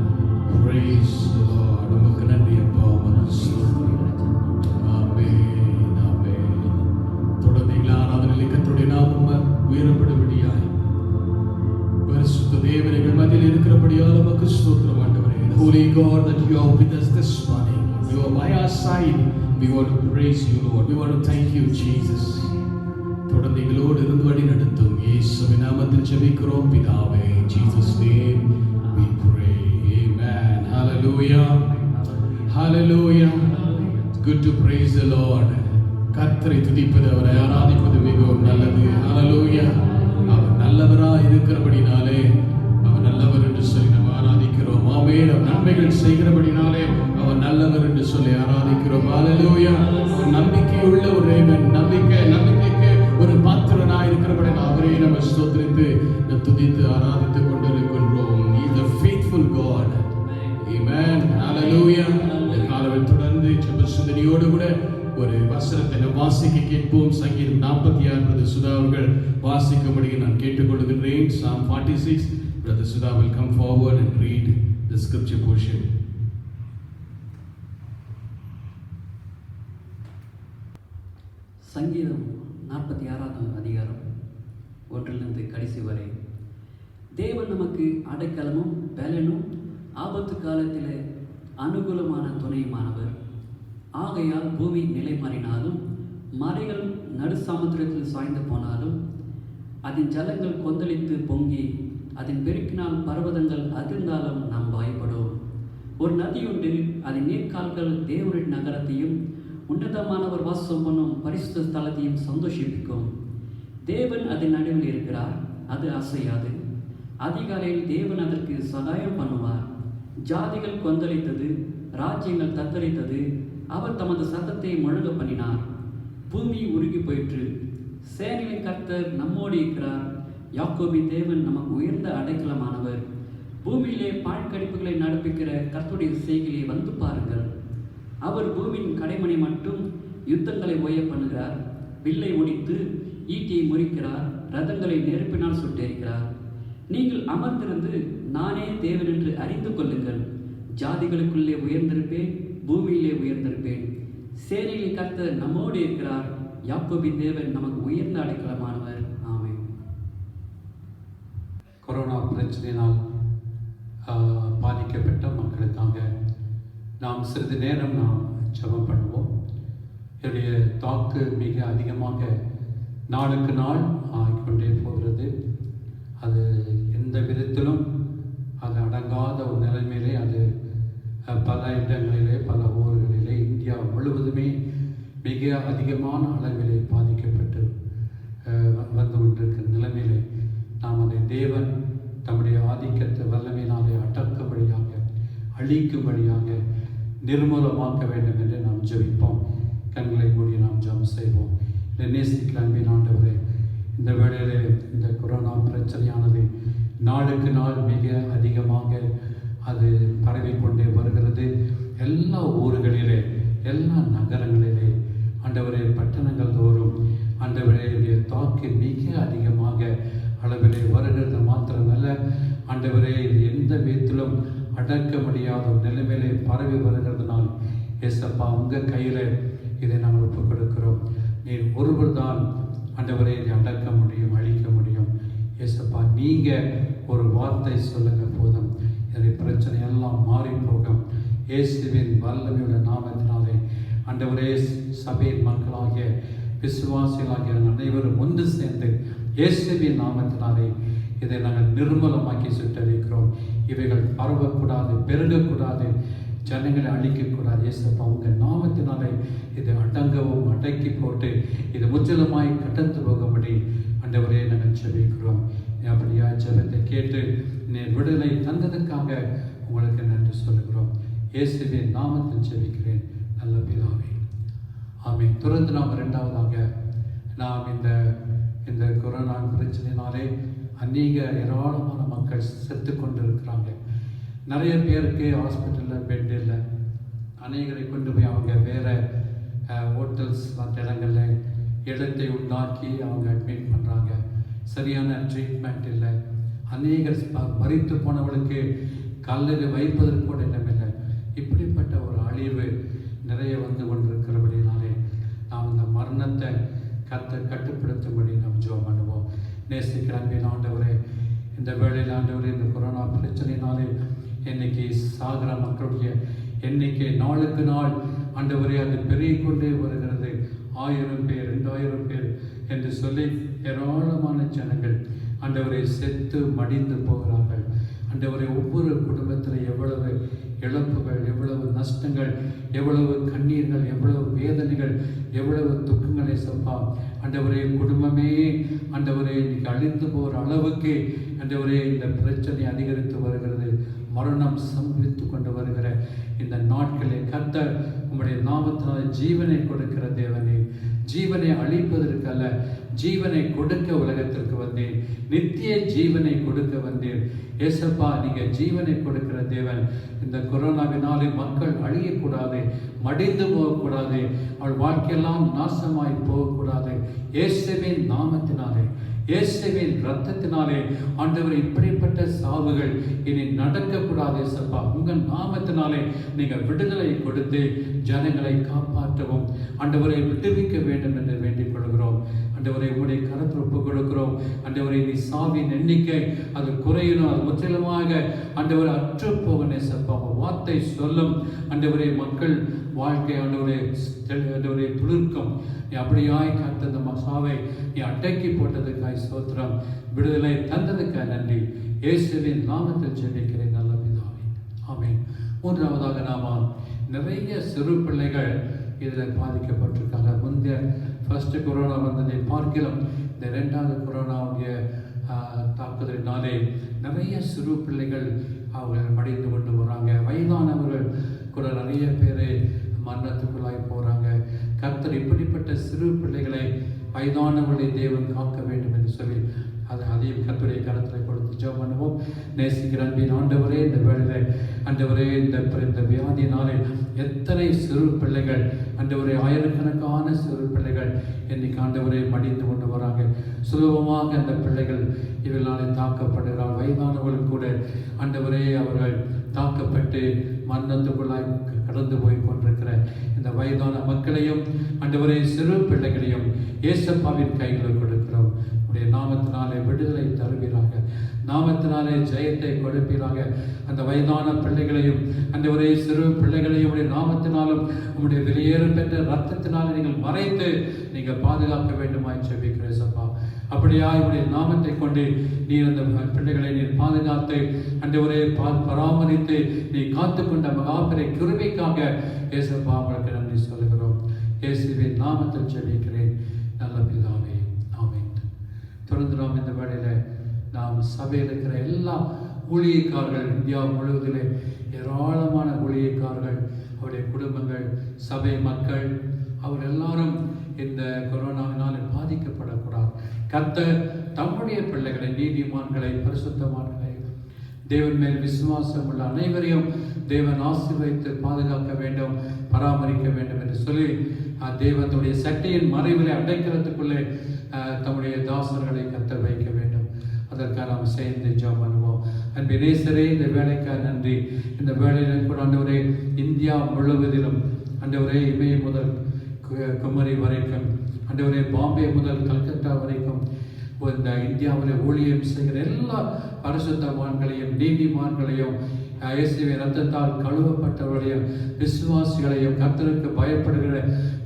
Praise the Lord. உமக்கு நன்றி அப்பா. உமக்கு ஸ்தோத்திரம். ஆமென். ஆமென். தொடர்ந்து எங்கள் ஆராதனையில் கர்த்தருடைய நாமம் உயரப்படும்படியாய் பரிசுத்த தேவர்கள் மத்தியில் இருக்கிறபடியால் உமக்கு ஸ்தோத்திரம் ஆண்டவரே. Holy God, that you are with us this morning. You are by our side. We want to praise you, Lord. We want to thank you, Jesus. தொடர்ந்து எங்களோடு இருந்து வழி நடத்தும் இயேசுவின் நாமத்தில் ஜெபிக்கிறோம் பிதாவே. In Jesus' name we pray. Amen. Hallelujah. Hallelujah. It's good to praise the Lord. கர்த்தரை துதிப்பது, அவரை ஆராதிப்பது மிகவும் நல்லது. Hallelujah. அவர் நல்லவராய் இருக்கிறபடினாலே அவர் நல்லவர் என்று சொல்லி நாம் ஆராதிக்கிறோம். ஆமென். அவர் நன்மைகள் செய்கிறபடினாலே அவர் நல்லவர் என்று சொல்லி ஆராதிக்கிறோம். ஹalleluya. அவர் நம்பிக்கையுள்ள ஒரு தேவன், நம்பிக்கைக்கு ஒரு பாத்திரனாய் இருக்கிறபடினாலே அவரை நாம் ஸ்தோத்திரித்து துதித்து ஆராதித்துக் கொண்டிருக்கின்றோம். He is a faithful God. Amen. Hallelujah. இந்த காலத்தில் தொடர்ந்து ஜெப சிந்தனையோடு கூட ஒரு வசனத்தை வாசிக்க கேட்போம். சங்கீதம் 46 சுதா அவர்கள் வாசிக்கும்படி நான் கேட்டுக்கொள்கிறேன். Psalm 46. Brother Sudha will come forward and read the scripture portion. சங்கீதம் 46 அதிகாரம் 1 கடைசி வரை. தேவன் நமக்கு அடைக்கலமும் பலனும் ஆபத்து காலத்திலே அனுகூலமான துணையுமானவர். ஆகையால் பூமி நிலை மாறினாலும் மலைகள் நடு சமுத்திரத்தில் சாய்ந்து போனாலும் அதன் ஜலங்கள் கொந்தளித்து பொங்கி அதன் பெருக்கினால் பர்வதங்கள் அதிர்ந்தாலும் நாம் பயப்படும். ஒரு நதியுண்டு, அதன் நீர்க்கால்கள் தேவனுடைய நகரத்தையும் உன்னதமானவர் வாசம் பண்ணும் பரிசுத்த ஸ்தலத்தையும் சந்தோஷிப்பிக்கும். தேவன் அதன் நடுவில் இருக்கிறார், அது அசையாது. அதிகாலையில் தேவன் அதற்கு சகாயம் பண்ணுவார். ஜாதிகள் கொந்தளித்தது, ராஜ்யங்கள் தத்தளித்தது. அவர் தமது சத்தத்தை முழங்க பண்ணினார். பூமி உருகி போயிற்று. சேனையின் கர்த்தர் நம்மோடு இருக்கிறார். யாக்கோபின் தேவன் நமக்கு உயர்ந்த அடைக்கலமானவர். பூமியிலே பாழ்கடிப்புகளை நடப்பிக்கிற கர்த்தருடைய செய்கையை வந்து பாருங்கள். அவர் பூமியின் கடைமணி மட்டும் யுத்தங்களை ஓய பண்ணுகிறார். வில்லை ஒடித்து ஈட்டியை முறிக்கிறார். ரதங்களை நெருப்பினால் சுட்டெரிக்கிறார். நீங்கள் அமர்ந்திருந்து நானே தேவன் என்று அறிந்து கொள்ளுங்கள். ஜாதிகளுக்குள்ளே உயர்ந்திருப்பேன், பூமியிலே உயர்ந்திருப்பேன். சேனையில் கர்த்தர் நம்மோடு இருக்கிறார். யாக்கோபின் தேவன் நமக்கு உயர்ந்த அடைக்கலமானவர். ஆமென். கொரோனா பிரச்சனையினால் பாதிக்கப்பட்ட மக்களுக்காக நாம் சிறிது நேரம் ஜெபம் பண்ணுவோம். என்னுடைய தாக்கு மிக அதிகமாக நாளுக்கு நாள் ஆகிக்கொண்டே போகிறது. அது எந்த விதத்திலும் அது அடங்காத ஒரு நிலைமையிலே அது பல இடங்களிலே பல ஊர்களிலே இந்தியா முழுவதுமே மிக அதிகமான அளவிலே பாதிக்கப்பட்டு வந்து கொண்டிருக்கிற நிலைமையிலே நாம் அதை தேவன் தம்முடைய ஆதிக்கத்தை வல்லமையினாலே அடக்கும்படியாக அழிக்கும்படியாக நிர்மூலமாக்க வேண்டும் என்று நாம் ஜெபிப்போம். கண்களை மூடி நாம் ஜெபம் செய்வோம். நேசிக்கலாம்பின் ஆண்டவரே, இந்த வேளையிலே இந்த கொரோனா பிரச்சனையானது நாளுக்கு நாள் மிக அதிகமாக அது பரவிக்கொண்டே வருகிறது. எல்லா ஊர்களிலே, எல்லா நகரங்களிலே ஆண்டவரே, பட்டணங்கள் தோறும் ஆண்டவரே தாக்கு மிக அதிகமாக அளவிலே வருகிறது. மாத்திரமல்ல ஆண்டவரே, எந்த விதத்திலும் அடக்க முடியாத ஒரு நிலைமையிலே பரவி வருகிறதுனால் ஏசப்பா உங்கள் கையில் இதை நாங்கள் ஒப்புக் கொடுக்கிறோம். நீர் ஒருவர் தான் ஆண்டவரே இதை அடக்க முடியும், அழிக்க முடியும். ஏசப்பா நீங்கள் ஒரு வார்த்தை சொல்லுங்க போதும், என்னுடைய பிரச்சனை எல்லாம் மாறி போகும். இயேசுவின் வல்லமையுள்ள நாமத்தினாலே ஆண்டவரே சபையின் மக்களாகிய விசுவாசிகளாகிய அனைவரும் ஒன்று சேர்ந்து இயேசுவின் நாமத்தினாலே இதை நாங்கள் நிர்மூலமாக்கி சுட்டரிக்கிறோம். இவைகள் பரவக்கூடாது, பெருகக்கூடாது, ஜனங்களை அழிக்கக்கூடாது. இயேசப்பா உங்கள் நாமத்தினாலே இதை அடங்கவும் அடக்கி போட்டு இது முற்றிலுமாய் கடந்து போகும்படி ஆண்டவரே நாங்கள் ஜெபிக்கிறோம். அப்படியா ஜெபத்தை கேட்டு நீ விடுதலை தந்ததுக்காக உங்களுக்கு நன்றி சொல்லுகிறோம். இயேசுவின் நாமத்தில் ஜெபிக்கிறேன் நல்ல பிதாவே, ஆமென். தொடர்ந்து நாம் இரண்டாவதாக நாம் இந்த கொரோனா பிரச்சனையினாலே அநேக ஏராளமான மக்கள் செத்து கொண்டிருக்கிறாங்க. நிறைய பேருக்கு ஹாஸ்பிட்டலில் பெட் இல்லை. அநேகரை கொண்டு போய் அவங்க வேறு ஹோட்டல்ஸ் மற்ற இடங்களில் இடத்தை உண்டாக்கி அவங்க அட்மிட் பண்ணுறாங்க. சரியான ட்ரீட்மெண்ட் இல்லை. அநேகர் மரித்து போனவர்களுக்கு கல்லறை வைப்பதற்கு கூட இடமில்லை. இப்படிப்பட்ட ஒரு அழிவு நிறைய வந்து கொண்டிருக்கிறபடினாலே நாம் இந்த மரணத்தை கட்டுப்படுத்தும்படி நாம் ஜெபம் பண்ணுவோம். நேசிக்கிற அன்பின் ஆண்டவரே, இந்த வேளையில் ஆண்டவரே, இந்த கொரோனா பிரச்சனையினாலே இன்னைக்கு சாகிற மக்களுடைய எண்ணிக்கை நாளுக்கு நாள் ஆண்டவரே அது பெருகிக் கொண்டே வருகிறது. 1000 பேர் 2000 பேர் என்று சொல்லி ஏராளமான ஜனங்கள் ஆண்டவரை செத்து மடிந்து போகிறார்கள். ஆண்டவரை ஒவ்வொரு குடும்பத்தில் எவ்வளவு இழப்புகள், எவ்வளவு நஷ்டங்கள், எவ்வளவு கண்ணீர்கள், எவ்வளவு வேதனைகள், எவ்வளவு துக்கங்களை சப்பா ஆண்டவரே, குடும்பமே ஆண்டவரே இன்னைக்கு அழிந்து போகிற அளவுக்கு ஆண்டவரே இந்த பிரச்சனை அதிகரித்து வருகிறது. மரணம் சம்பவித்து கொண்டு வருகிற இந்த நாட்களில் கர்த்தர் உம்முடைய நாமத்தினால் ஜீவனை கொடுக்கிற தேவனே, ஜீவனை அழிப்பதற்கல்ல, ஜீவனை கொடுக்க உலகத்திற்கு வந்தேன், நித்திய ஜீவனை கொடுக்க வந்தேன். ஏசப்பா, நீங்க ஜீவனை கொடுக்கிற தேவன். இந்த கொரோனாவினாலே மக்கள் அழியக்கூடாது, மடிந்து போகக்கூடாது, அவள் வாழ்க்கையெல்லாம் நாசமாய் போகக்கூடாது. இயேசுவின் நாமத்தினாலே, இயேசுவின் இரத்தத்தினாலே ஆண்டவர் இப்படிப்பட்ட சாவுகள் இனி நடக்கக்கூடாது. ஏசப்பா, உங்கள் நாமத்தினாலே நீங்க விடுதலை கொடுத்து ஜனங்களை காப்பாற்றவும் ஆண்டவரை விடுவிக்க வேண்டும் என்று வேண்டிக் கொள்கிறோம். ஆண்டவரை உங்களுடைய கரத்தில் ஒப்புக் கொடுக்கிறோம். ஆண்டவரை நீ சாவின் எண்ணிக்கை அது குறையணும், அது முற்றிலுமாக ஆண்டவரை அற்று போகணும். ஏசப்பா, வார்த்தை சொல்லும் ஆண்டவரை மக்கள் வாழ்க்கை ஆண்டவரை துளிர்க்கும். நீ அப்படியாய் கர்த்த அந்த மசாவை நீ அடக்கி போட்டதுக்காய் ஸ்தோத்திரம், விடுதலை தந்ததுக்காய் நன்றி. இயேசுவின் நாமத்தில் ஜெபிக்கிறேன் நல்ல பிதாவே, ஆமென். மூன்றாவதாக நாம நிறைய சிறு பிள்ளைகள் இதில் பாதிக்கப்பட்டிருக்காங்க. முந்தைய ஃபர்ஸ்ட் கொரோனா வந்ததை பார்க்கலாம், இந்த 2வது கொரோனாவுடைய தாக்குதலினாலே நிறைய சிறு பிள்ளைகள் அவங்க மடிந்து கொண்டு வராங்க. வயதானவர்கள் கூட நிறைய பேர் மரணத்துக்குள்ளாய் போகிறாங்க. கர்த்தர் இப்படிப்பட்ட சிறு பிள்ளைகளை, வயதானவர்களை தேவன் காக்க வேண்டும் என்று சொல்லி அதையும் கர்த்தருடைய கரத்தில் கொடுத்து ஜெபம் பண்ணுவோம். நேசிக்கிற அன்பின் ஆண்டவரே, இந்த வேளையில் ஆண்டவரே இந்த வியாதியினாலே எத்தனை சிறு பிள்ளைகள் ஆண்டவரே, ஆயிரக்கணக்கான சிறு பிள்ளைகள் இன்னைக்கு ஆண்டவரே மடிந்து கொண்டு வராங்க. சுலபமாக அந்த பிள்ளைகள் இவர்களாலே தாக்கப்படுகிறார். வயதானவர்கள் கூட ஆண்டவரே அவர்கள் தாக்கப்பட்டு மரணத்துக்குள்ளாய் கடந்து போய் கொண்டிருக்கிற இந்த வயதான மக்களையும் ஆண்டவரே சிறு பிள்ளைகளையும் ஏசப்பாவின் கைகளில் கொடுக்கிறோம். உடைய நாமத்தினாலே விடுதலை தருவீராக, நாமத்தினாலே ஜெயத்தை கொடுப்பீராக. அந்த வயதான பிள்ளைகளையும் ஆண்டவரே சிறு பிள்ளைகளையும் உடைய நாமத்தினாலும் உங்களுடைய வெளியேற பெற்ற ரத்தத்தினாலும் நீங்கள் மறைத்து நீங்கள் பாதுகாக்க வேண்டுமாய் ஜெபிக்கிறேன் ஏசப்பா. அப்படியா உடைய நாமத்தை கொண்டு நீர் அந்த பிள்ளைகளை நீர் பாதுகாத்து ஆண்டவரே பராமரித்து நீ காத்துக்கொண்ட மகாபெரிய கிருபைக்காக ஏசப்பா உங்களுக்கு நன்றி சொல்கிறோம். இயேசுவின் நாமத்தில் ஜெபிக்கிறேன் நல்ல பிதாவே, ஆமென். தொடர்ந்து நாம் இந்த வேளையில் நாம் சபையில் இருக்கிற எல்லா ஊழியக்காரர்கள், இந்தியா முழுவதிலே ஏராளமான ஊழியக்காரர்கள், அவருடைய குடும்பங்கள், சபை மக்கள், அவர் எல்லாரும் இந்த கொரோனாவினால் பாதிக்கப்படக்கூடாது. கர்த்தர் தம்முடைய பிள்ளைகளை, நீதிமான்களை, பரிசுத்தமான்களை, தேவன் மேல் விசுவாசம் உள்ள அனைவரையும் தேவன் ஆசீர்வதித்து பாதுகாக்க வேண்டும், பராமரிக்க வேண்டும் என்று சொல்லி தேவனுடைய சட்டையின் மறைவிலே அடைக்கிறதுக்குள்ளே தம்முடைய தாசர்களை கர்த்தர் வைக்க வேண்டும். அதற்காக நாம் சேர்ந்து ஜெபம் பண்ணுவோம். அன்பின் நேசரே, இந்த வேலைக்காக நன்றி. இந்த வேலையில் கூட ஆண்டவரே இந்தியா முழுவதிலும் ஆண்டவரே இமய முதல் குமரி வரைக்கும், ஆண்டவரே பாம்பே முதல் கல்கத்தா வரைக்கும் இந்த இந்தியாவில் ஊழியம் செய்கிற எல்லா பரிசுத்தவான்களையும் நீதிமான்களையும் இயேசுவின் இரத்தத்தால் கழுவப்பட்டவர்களையும் விசுவாசிகளையும் கர்த்தருக்கு பயப்படுகிற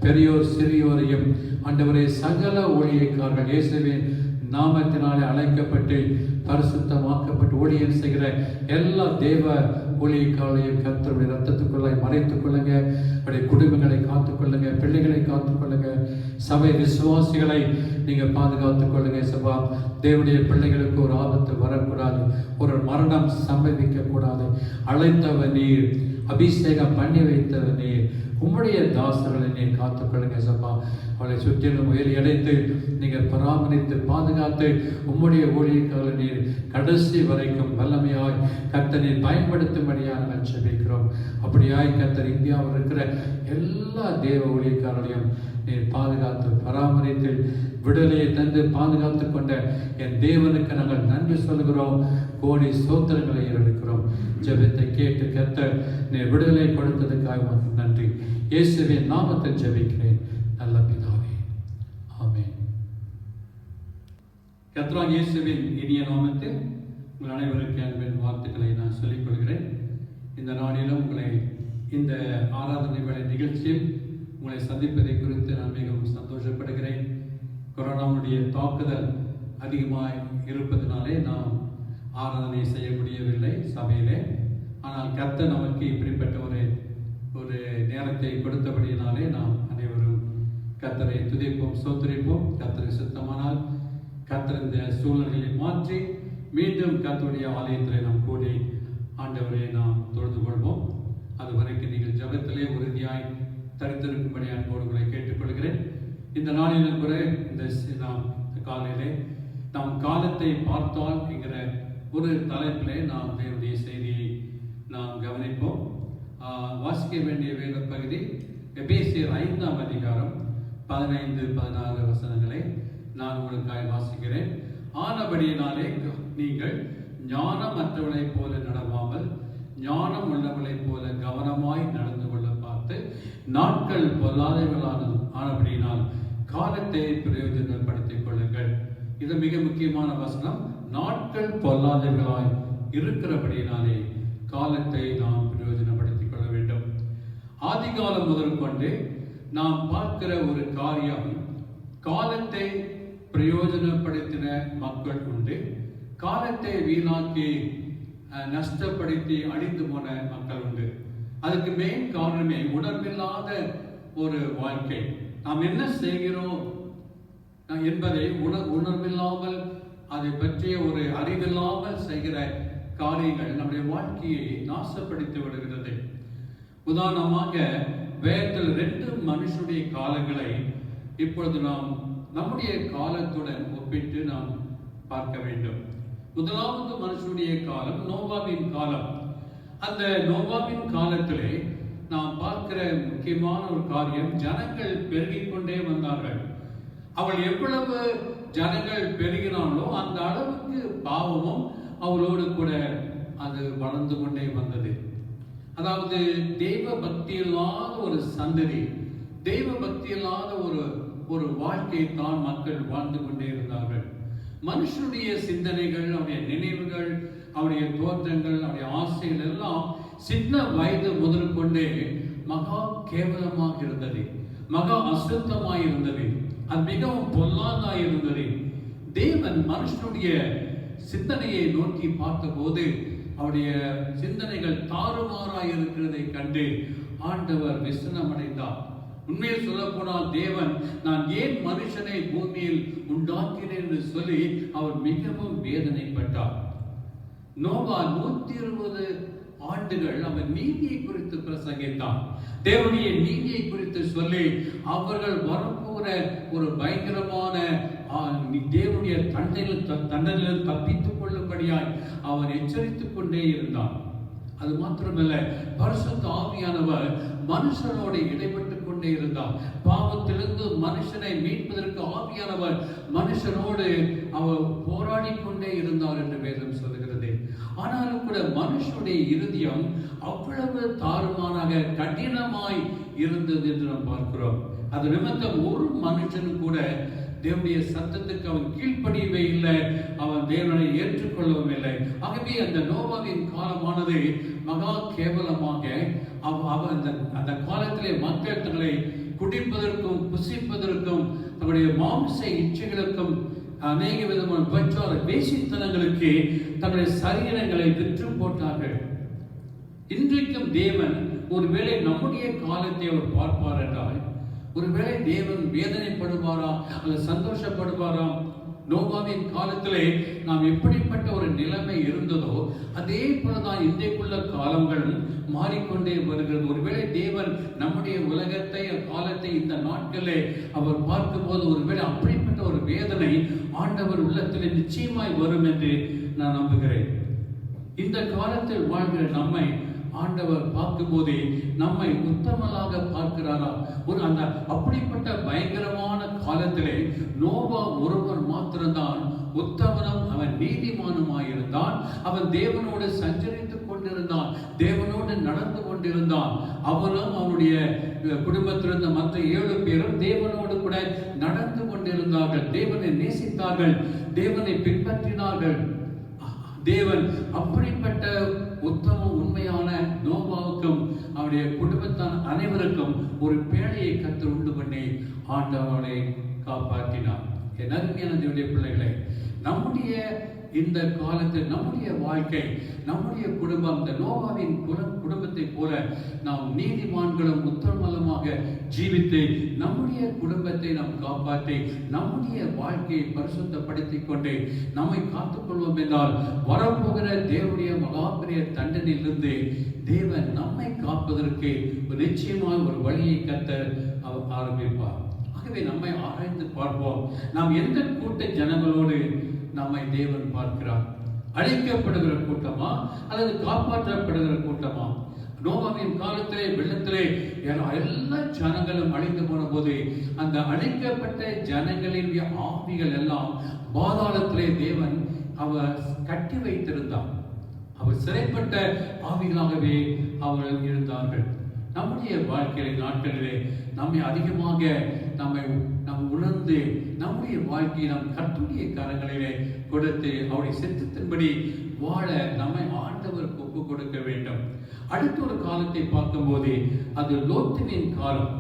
பெரியோர் சிறியோரையும் ஆண்டவரே சகல ஊழியக்காரர்கள் இயேசுவின் நாமத்தினாலே அழைக்கப்பட்டு பரிசுத்தமாக்கப்பட்டு ஊழியம் செய்கிற எல்லா தேவ ஊழியக்காரர்களையும் கர்த்தருடைய இரத்தத்துக்குள்ளாய் மறைத்துக் கொள்ளுங்க. அவருடைய குடும்பங்களை காத்துக்கொள்ளுங்க, பிள்ளைகளை காத்துக்கொள்ளுங்க, சபை விசுவாசிகளை நீங்க பாதுகாத்துக் கொள்ளுங்க. சபா தேவனுடைய பிள்ளைகளுக்கு ஒரு ஆபத்து வரக்கூடாது, ஒரு மரணம் சம்பவிக்க கூடாது. அழைத்தவர் நீர், அபிஷேகம் பண்ணி வைத்தவர் நீர், உம்முடைய தாசர்களை நீர் காத்துக்கொள்ளுங்க ஏசப்பா. அவளை சுற்றிலும் உயிர் அடைத்து நீங்கள் பராமரித்து பாதுகாத்து உம்முடைய ஊழியர்களை நீர் கடைசி வரைக்கும் வல்லமையாய் கர்த்தர் நீர் பயன்படுத்தும்படியாக நாங்கள் ஜெபிக்கிறோம். அப்படியாய் கர்த்தர் இந்தியாவில் இருக்கிற எல்லா தேவ ஊழியக்காரர்களையும் நீர் பாதுகாத்து பராமரித்து விடுதலையை தந்து பாதுகாத்து கொண்ட என் தேவனுக்கு நாங்கள் நன்றி சொல்கிறோம். கோடி ஸ்தோத்திரங்களை எடுக்கிறோம். ஜெபத்தை கேட்டு கர்த்தர் நீர் விடுதலை கொடுத்ததுக்காக உமக்கு நன்றி. இயேசுவின் நாமத்தில் ஜெபிக்கிறேன் நல்ல பிதாவே, ஆமென். கர்த்தராகிய இயேசுவின் இனிய நாமத்தில் உங்கள் அனைவருக்கு அன்பின் வாழ்த்துக்களை நான் சொல்லிக் கொள்கிறேன். இந்த நாளிலும் உங்களை இந்த ஆராதனை வேலை நிகழ்ச்சியில் உங்களை சந்திப்பதை குறித்து நான் மிகவும் சந்தோஷப்படுகிறேன். கொரோனாவுடைய தாக்குதல் அதிகமாக இருப்பதனாலே நாம் ஆராதனை செய்ய முடியவில்லை சபையிலே. ஆனால் கர்த்தர் நமக்கு இப்படிப்பட்ட ஒரு நேரத்தை கொடுத்தபடியினாலே நாம் அனைவரும் கர்த்தரை துதிப்போம், ஸ்தோத்திரிப்போம். கர்த்தரை சுத்தமானால் கர்த்தர் இந்த சூழ்நிலையை மாற்றி மீண்டும் கர்த்தருடைய ஆலயத்தில் நாம் கூடி ஆண்டவரை நாம் தொழுது கொள்வோம். அதுவரைக்கும் நீங்கள் ஜபத்திலே உறுதியாய் தரித்திருக்கும்படி அன்போடு உங்களை கேட்டுக்கொள்கிறேன். இந்த நாளிலும் கூட நாம் காலையிலே நாம் காலத்தை பார்த்தால் என்கிற ஒரு தலைப்பிலே நாம் தேவனுடைய செய்தியை நாம் கவனிப்போம். வாசிக்க வேண்டிய வேத பகுதி எபேசியர் 5ஆம் அதிகாரம் 15-16 வசனங்களை நான் உங்களுக்காக வாசிக்கிறேன். ஆனபடியினாலே நீங்கள் ஞானமற்றவளைப் போல நடவாமல் ஞானம் உள்ளவளைப் போல கவனமாய் நடந்து கொள்ள பார்த்து நாட்கள் ஆனபடியினால் காலத்தை பிரயோஜனப்படுத்திக் கொள்ளுங்கள். இது மிக முக்கியமான வசனம். நாட்கள் பொல்லாதவர்களாய் இருக்கிறபடியினாலே காலத்தை நாம் பிரயோஜனப்படுத்திக் கொள்ள வேண்டும். ஆதிகாலம் முதல் கொண்டு நாம் பார்க்கிற ஒரு காரியம், காலத்தை பிரயோஜனப்படுத்தின மக்கள் உண்டு, காலத்தை வீணாக்கி நஷ்டப்படுத்தி அழிந்து போன மக்கள் உண்டு. அதுக்கு மெயின் காரணமே உணர்வில்லாத ஒரு வாழ்க்கை. நாம் என்ன செய்கிறோம் என்பதை உணர்வில்லாமல், அதை பற்றிய ஒரு அறிவில்லாமல் செய்கிற காரியங்கள் நம்முடைய வாழ்க்கையை நாசப்படுத்தி விடுகிறது. உதாரணமாக வேதத்தில் 2 மனுஷனுடைய காலங்களை இப்பொழுது நாம் நம்முடைய காலத்துடன் ஒப்பிட்டு நாம் பார்க்க வேண்டும். முதலாவது மனுஷனுடைய காலம் நோவாவின் காலம். அந்த நோவாவின் காலத்திலே நாம் பார்க்கிற முக்கியமான ஒரு காரியம், ஜனங்கள் பெருகிக் கொண்டே வந்தார்கள். அவள் எவ்வளவு ஜனங்கள் பெருகினாலோ அந்த அளவுக்கு பாவமும் அவளோடு கூட அது வளர்ந்து கொண்டே வந்தது. அதாவது தெய்வ பக்தி இல்லாத ஒரு சந்ததி, தெய்வ பக்தி இல்லாத ஒரு வாழ்க்கையை தான் மக்கள் வாழ்ந்து கொண்டே இருந்தார்கள். மனுஷனுடைய சிந்தனைகள், அவருடைய நினைவுகள், அவருடைய தோற்றங்கள், அவருடைய ஆசைகள் எல்லாம் சின்ன வயது முதல் கொண்டே மகா கேவலமாக இருந்தது, மகா அசுத்தமாக இருந்தது, அது மிகவும் பொல்லாததாக இருந்தது. தேவன் மனுஷனுடைய சிந்தனையை நோக்கி பார்த்தபோது அவருடைய சிந்தனைகள் தாறுமாறாய் இருக்கிறதை கண்டு ஆண்டவர் விசனம் அடைந்தார். உண்மையில் சொல்ல போனால் தேவன் நான் ஏன் மனுஷனை பூமியில் உண்டாக்கினேன் என்று சொல்லி அவர் மிகவும் வேதனைப்பட்டார். நோவா 120 ஆண்டுகள் அவர் நீதியை குறித்து பிரசங்கித்தார். தேவனுடைய நீதியை குறித்து சொல்லி அவர்கள் வரப்போகிற ஒரு பயங்கரமான தேவனுடைய தண்டனையில் தப்பித்துக் கொள்ளும்படியாய் அவர் எச்சரித்துக் கொண்டே இருந்தார். அது மாத்திரமல்ல, பரிசுத்த ஆவியானவர் மனுஷனோடு இடைப்பட்டுக் கொண்டே இருந்தார். பாவத்திலிருந்து மனுஷனை மீட்பதற்கு ஆவியானவர் மனுஷனோடு அவர் போராடி கொண்டே இருந்தார் என்று வேதம் சொல்லுகிறது. ஆனாலும் கூட மனுஷனுடைய இருதயம் அவ்வளவு தாறுமாறாக கடினமாய் இருந்தது என்று நாம் பார்க்கிறோம். அது நிமித்தம் ஒரு மனுஷன் கூட தேவனுடைய சத்தத்துக்கு அவன் கீழ்ப்படியவே இல்லை, அவன் தேவனை ஏற்றுக்கொள்ளவும் இல்லை. ஆகவே அந்த நோவாவின் காலமானது மகா கேவலமாக அந்த காலத்திலே மக்கள் தங்களை குடிப்பதற்கும் புசிப்பதற்கும் தங்களுடைய மாம்ச இச்சைகளுக்கும் அநேக விதமான விபச்சார வேசித்தனங்களுக்கு தங்களுடைய சரீரங்களை விற்று போட்டார்கள். இன்றைக்கும் தேவன் ஒருவேளை நம்முடைய காலத்தை அவர் பார்ப்பார் என்றால், ஒருவேளை தேவன் வேதனைப்படுவாரா அல்லது சந்தோஷப்படுவாரா? நோவாவின் காலத்திலே நாம் எப்படிப்பட்ட ஒரு நிலைமை இருந்ததோ அதே போலதான் இன்றைக்குள்ள காலங்கள் மாறிக்கொண்டே வருகிறது. ஒருவேளை தேவன் நம்முடைய உலகத்தை காலத்தை இந்த நாட்களே அவர் பார்க்கும்போது ஒருவேளை அப்படிப்பட்ட ஒரு வேதனை ஆண்டவர் உள்ளத்தில் நிச்சயமாய் வரும் என்று நான் நம்புகிறேன். இந்த காலத்தில் வாழ்கிற நம்மை ஆண்டவர் பார்க்கும் போதே நம்மை உத்தமலாக பார்க்கிறாரா? ஒரு அந்த அப்படிப்பட்ட பயங்கரமான காலத்திலே நோவா ஒருவர் மாத்திரம்தான் உத்தமனும் அவன் நீதிமானுமாயிருந்தான். அவன் தேவனோடு சஞ்சரித்துக் கொண்டிருந்தான், தேவனோடு நடந்து கொண்டிருந்தான். அவனும் அவனுடைய குடும்பத்திலிருந்த மற்ற 7 பேரும் தேவனோடு கூட நடந்து கொண்டிருந்தார்கள், தேவனை நேசித்தார்கள், தேவனை பின்பற்றினார்கள். தேவன் அப்படிப்பட்ட உத்தம உண்மையான நோவாவுக்கும் அவருடைய குடும்பத்தான அனைவருக்கும் ஒரு பேழையை கர்த்தர் உண்டு பண்ணி ஆண்டவரை காப்பாற்றினார். என் அருமையான தேவனுடைய பிள்ளைகளை, நம்முடைய இந்த காலத்தில் நம்முடைய வாழ்க்கை, நம்முடைய குடும்பம் இந்த நோவாவின் குடும்பத்தை போல நாம் நீதிமான்களும் உத்தமலுமாக ஜீவித்து நம்முடைய குடும்பத்தை நாம் காப்பாற்றி நம்முடைய வாழ்க்கையை பரிசுத்தப்படுத்திக் கொண்டு நம்மை காத்துக்கொள்வோம் என்றால் வரப்போகிற தேவனுடைய மகாபெரிய தண்டனையிலிருந்து தேவன் நம்மை காப்பதற்கு நிச்சயமாக ஒரு வழியை கர்த்தர் ஆரம்பிப்பார். ஆகவே நம்மை ஆராய்ந்து பார்ப்போம். நாம் எந்த கூட்ட ஜனங்களோடு நம்மை தேவன் பார்க்கிறார்? அழிக்கப்படுகிற கூட்டமா அல்லது காப்பாற்றப்படுகிற கூட்டமா? நோவாவின் காலத்திலே வெள்ளத்திலே எல்லா ஜனங்களும் அழிந்து போன போது அந்த அழிக்கப்பட்ட ஜனங்களின் ஆவிகள் எல்லாம் பாதாளத்திலே தேவன் அவர் கட்டி வைத்திருந்தார். அவர் சிறைப்பட்ட ஆவிகளாகவே அவர்கள் இருந்தார்கள். நம்முடைய வாழ்க்கையில நாட்களிலே நம்மை அதிகமாக நாம் உணர்ந்து நம்முடைய வாழ்க்கையை நம் கர்த்தருடைய கரங்களிலே கொடுத்து அவருடைய சித்தத்தின்படி வாழ நம்மை ஆண்டவருக்கு ஒப்பு கொடுக்க வேண்டும். அடுத்த ஒரு காலத்தை பார்க்கும்போது அது லோத்துவின் காலம்.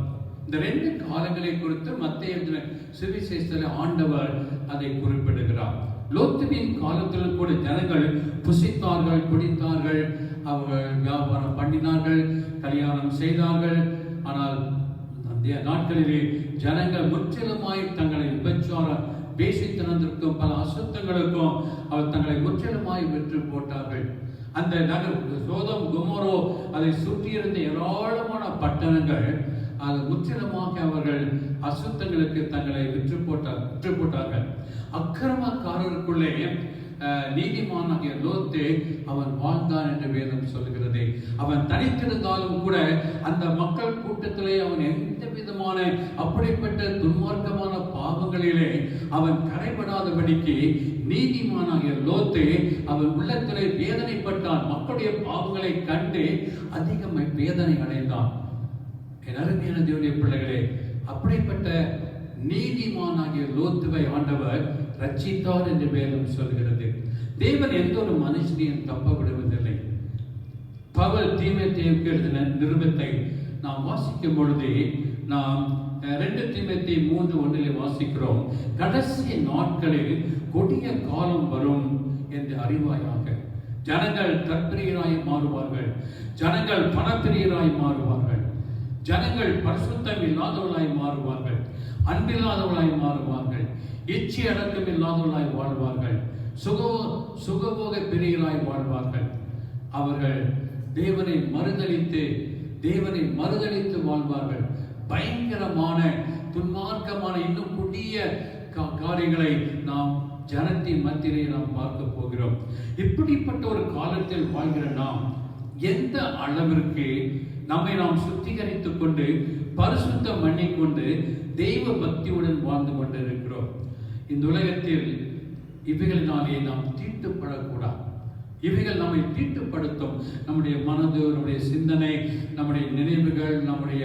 இந்த 2 காலங்களை குறித்து மத்தேயு சுவிசேஷத்தில் ஆண்டவர் அதை குறிப்பிடுகிறார். லோத்துவின் காலத்தில் கூட ஜனங்கள் புசித்தார்கள், குடித்தார்கள், அவர்கள் வியாபாரம் பண்ணினார்கள், கல்யாணம் செய்தார்கள். ஆனால் அந்த நாட்களிலே ஜனங்கள் முற்றிலுமாய் தங்களை விபச்சாரம் பேசித்தனத்திற்கும் பல அசுத்தங்களுக்கும் அவர் தங்களை முற்றிலுமாய் விற்று போட்டார்கள். அந்த நகர் சோதம் கொமோரா அதை சுற்றியிருந்த ஏராளமான பட்டணங்கள் அது முற்றிலுமாக அவர்கள் அசுத்தங்களுக்கு தங்களை விற்று போட்டார்கள். அக்கிரமக்காரருக்குள்ளே நீதிமானாகிய லோத்து அவன் வாழ்ந்தான் என்று வேதம் சொல்கிறது. அவன் தனித்திருந்தாலும் கூட அந்த மக்கள் கூட்டத்திலே அவன் எந்த விதமான அப்படிப்பட்ட துன்மார்க்கமான பாவங்களிலே அவன் கரைபடாதபடிக்கு நீதிமானாகிய லோத்து அவன் உள்ளத்திலே வேதனைப்பட்டான். மக்களுடைய பாவங்களை கண்டு அதிக வேதனை அடைந்தான். என் அருமையான தேவனுடைய பிள்ளைகளே, அப்படிப்பட்ட நீதிமானாகிய லோத்துவை ஆண்டவர் ரட்சித்தார் என்று வேதம் சொல்கிறது. தேவன் எந்த ஒரு மனுஷனையும் தப்ப விடுவதில்லை. பவுல் தீமோத்தேயுவுக்கு எழுதின நிருபத்தை நாம் வாசிக்கும் பொழுது நாம் 2 தீமோத்தேயு 3:1 வாசிக்கிறோம். கடைசி நாட்களில் கொடிய காலம் வரும் என்று அறிவாயாக. ஜனங்கள் தற்பிரியராய் மாறுவார்கள், ஜனங்கள் பணப்பிரியராய் மாறுவார்கள், ஜனங்கள் பரிசுத்தம் இல்லாதவர்களாய் மாறுவார்கள், அன்பில்லாதவர்களாய் மாறுவார்கள், இச்சை அடக்கம் இல்லாதவர்களாய் வாழ்வார்கள், சுகபோக பிரியராய் வாழ்வார்கள். அவர்கள் தேவனை மறுதலித்து வாழ்வார்கள். பயங்கரமான துன்மார்க்கமான இன்னும் கொடிய காரியங்களை நாம் ஜனத்தின் மத்தியிலே நாம் பார்க்க போகிறோம். இப்படிப்பட்ட ஒரு காலத்தில் வாழ்கிற நாம் எந்த அளவிற்கு நம்மை நாம் சுத்திகரித்துக் கொண்டு பரிசுத்தம் பண்ணிக்கொண்டு தெய்வ பக்தியுடன் வாழ்ந்து கொண்டு இருக்கிறோம். இந்த உலகத்தில் இவைகளினாலே நாம் தீட்டுப்படக்கூடாது. இவைகள் நம்மை தீட்டுப்படுத்தும். நம்முடைய மனது, நம்முடைய சிந்தனை, நம்முடைய நினைவுகள், நம்முடைய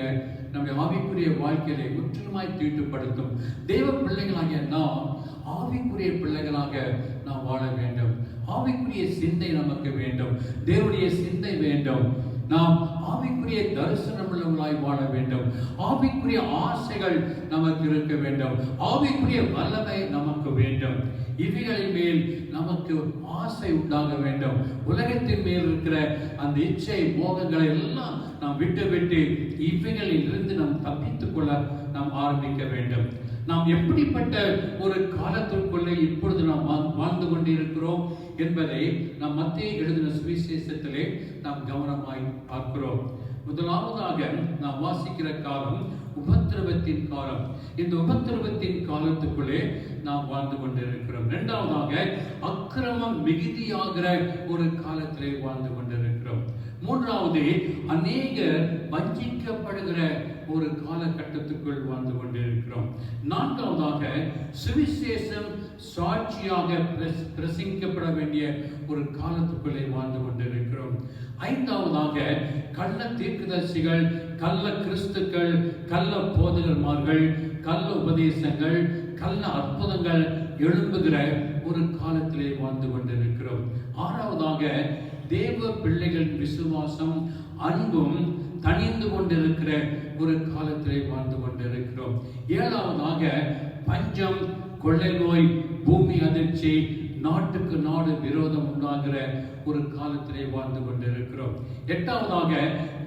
ஆவிக்குரிய வாழ்க்கையை முற்றிலுமாய் தீட்டுப்படுத்தும். தெய்வ பிள்ளைகளாகிய நாம் ஆவிக்குரிய பிள்ளைகளாக நாம் வாழ வேண்டும். ஆவிக்குரிய சிந்தை நமக்கு வேண்டும், தேவனுடைய சிந்தை வேண்டும். நாம் ஆவிக்குரிய தரிசனம் உள்ளவர்களாய் வாழ வேண்டும். ஆவிக்குரிய ஆசைகள் நமக்கு இருக்க வேண்டும். ஆவிக்குரிய வல்லமை நமக்கு வேண்டும். இவைகளின் மேல் நமக்கு ஆசை உண்டாக வேண்டும். உலகத்தின் மேல் இருக்கிற அந்த இச்சை மோகங்களை எல்லாம் நாம் விட்டு இவைகளில் இருந்து நாம் தப்பித்துக் கொள்ள நாம் ஆரம்பிக்க வேண்டும். நாம் எப்படிப்பட்ட ஒரு காலத்திற்குள்ளே இப்பொழுது நாம் வாழ்ந்து கொண்டிருக்கிறோம் என்பதை நாம் மத்தேயு எழுதின சுவிசேஷத்திலே நாம் கவனமாய் பார்க்கிறோம். முதலாவதாக நாம் வாசிக்கிற காலம் உபத்திரவத்தின் காலம். இந்த உபத்திரவத்தின் காலத்துக்குள்ளே நாம் வாழ்ந்து கொண்டிருக்கிறோம். இரண்டாவதாக அக்கிரமம் மிகுதியாகிற ஒரு காலத்திலே வாழ்ந்து கொண்டிருக்கிறோம். மூன்றாவது அநேகர் வஞ்சிக்கப்படுகிற ஒரு காலகட்டத்துக்குள் வாழ்ந்து கொண்டிருக்கிறோம். நான்காவதாக சுவிசேஷம் சாட்சியாக பிரசங்கிக்கப்பட வேண்டிய ஒரு காலத்துக்குள்ளே வாழ்ந்து கொண்டிருக்கிறோம். ஐந்தாவதாக கள்ள தீர்க்கதரிசிகள், கள்ள கிறிஸ்துக்கள், கள்ள போதகர்மார்கள், கள்ள உபதேசங்கள், கள்ள அற்புதங்கள் எழும்புகிற ஒரு காலத்திலே வாழ்ந்து கொண்டிருக்கிறோம். ஆறாவதாக தேவ பிள்ளைகளின் விசுவாசம் அன்பும் தனிந்து கொண்டிருக்கிற ஒரு காலத்திலே வாழ்ந்து கொண்டிருக்கிறோம். ஏழாவதாக பஞ்சம், கொள்ளை நோய், பூமி அதிர்ச்சி, நாட்டுக்கு நாடு விரோதம் உண்டாகிற ஒரு காலத்திலே வாழ்ந்து கொண்டிருக்கிறோம். எட்டாவதாக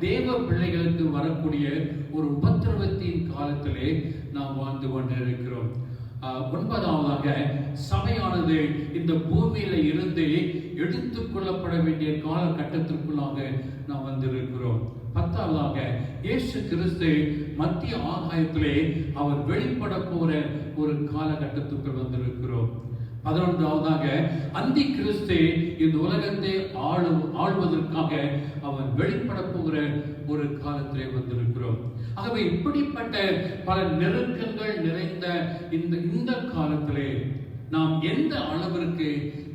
தேவ பிள்ளைகளுக்கு வரக்கூடிய ஒரு உபத்திரவத்தின் காலத்திலே நாம் வாழ்ந்து கொண்டிருக்கிறோம். ஒன்பதாவதாக சபையானது இந்த பூமியில இருந்து எடுத்துக் கொள்ளப்பட வேண்டிய காலகட்டத்திற்குள்ளாக நாம் வந்திருக்கிறோம். பத்தாவதாக இயேசு கிறிஸ்து மத்திய ஆகாயத்திலே அவர் வெளிப்பட போற ஒரு காலகட்டத்துக்குள் வந்திருக்கிறோம். 11ஆவதாக அந்தி கிறிஸ்து இந்த உலகத்தை ஆளுவதற்காக அவர் வெளிப்பட போகிற ஒரு காலத்திலே வந்திருக்கிறோம். ஆகவே இப்படிப்பட்ட பல நெருக்கங்கள் நிறைந்த இந்த காலத்திலே நாம் எந்த அளவிற்கு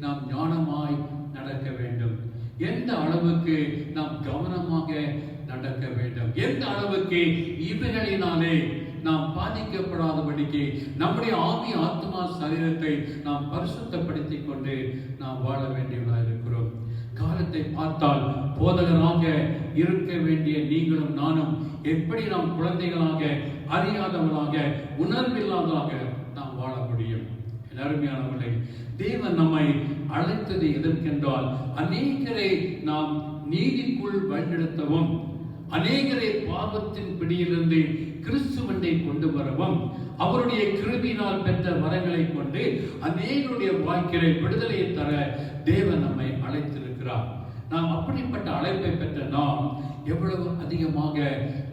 நாம் ஞானமாய் நடக்க வேண்டும், எந்த அளவுக்கு நாம் கவனமாக நடக்க வேண்டும், எந்த அளவுக்கு இவைகளினாலே நாம் பாதிக்கப்படாதபடிக்கு நம்முடைய ஆவி, ஆத்மா, சரீரத்தை நாம் பரிசுத்தப்படுத்திக் கொண்டு நாம் வாழ வேண்டியவர்களாக இருக்கிறோம். காலத்தை பார்த்தால் போதகராக இருக்க வேண்டிய நீங்களும் நானும் எப்படி நாம் குழந்தைகளாக, அறியாதவர்களாக, உணர்வில்லாதவர்களாக நாம் வாழ முடியும்? அருமையானவர்களே, தேவன் நம்மை அழைத்தது எதற்கென்றால் அநேகரை நாம் நீதிக்குள் வழிநடத்தவும், அநேகரை பாவத்தின் பிடியிலிருந்து கிறிஸ்துவண்டை கொண்டு வரவும், அவருடைய கிருபையினால் பெற்ற வரங்களை கொண்டு அநேகருடைய வாழ்க்கையை விடுதலையை தர தேவன் நம்மை அழைத்திருக்கிறார். நாம் அப்படிப்பட்ட அழைப்பை பெற்ற நாம் எவ்வளவு அதிகமாக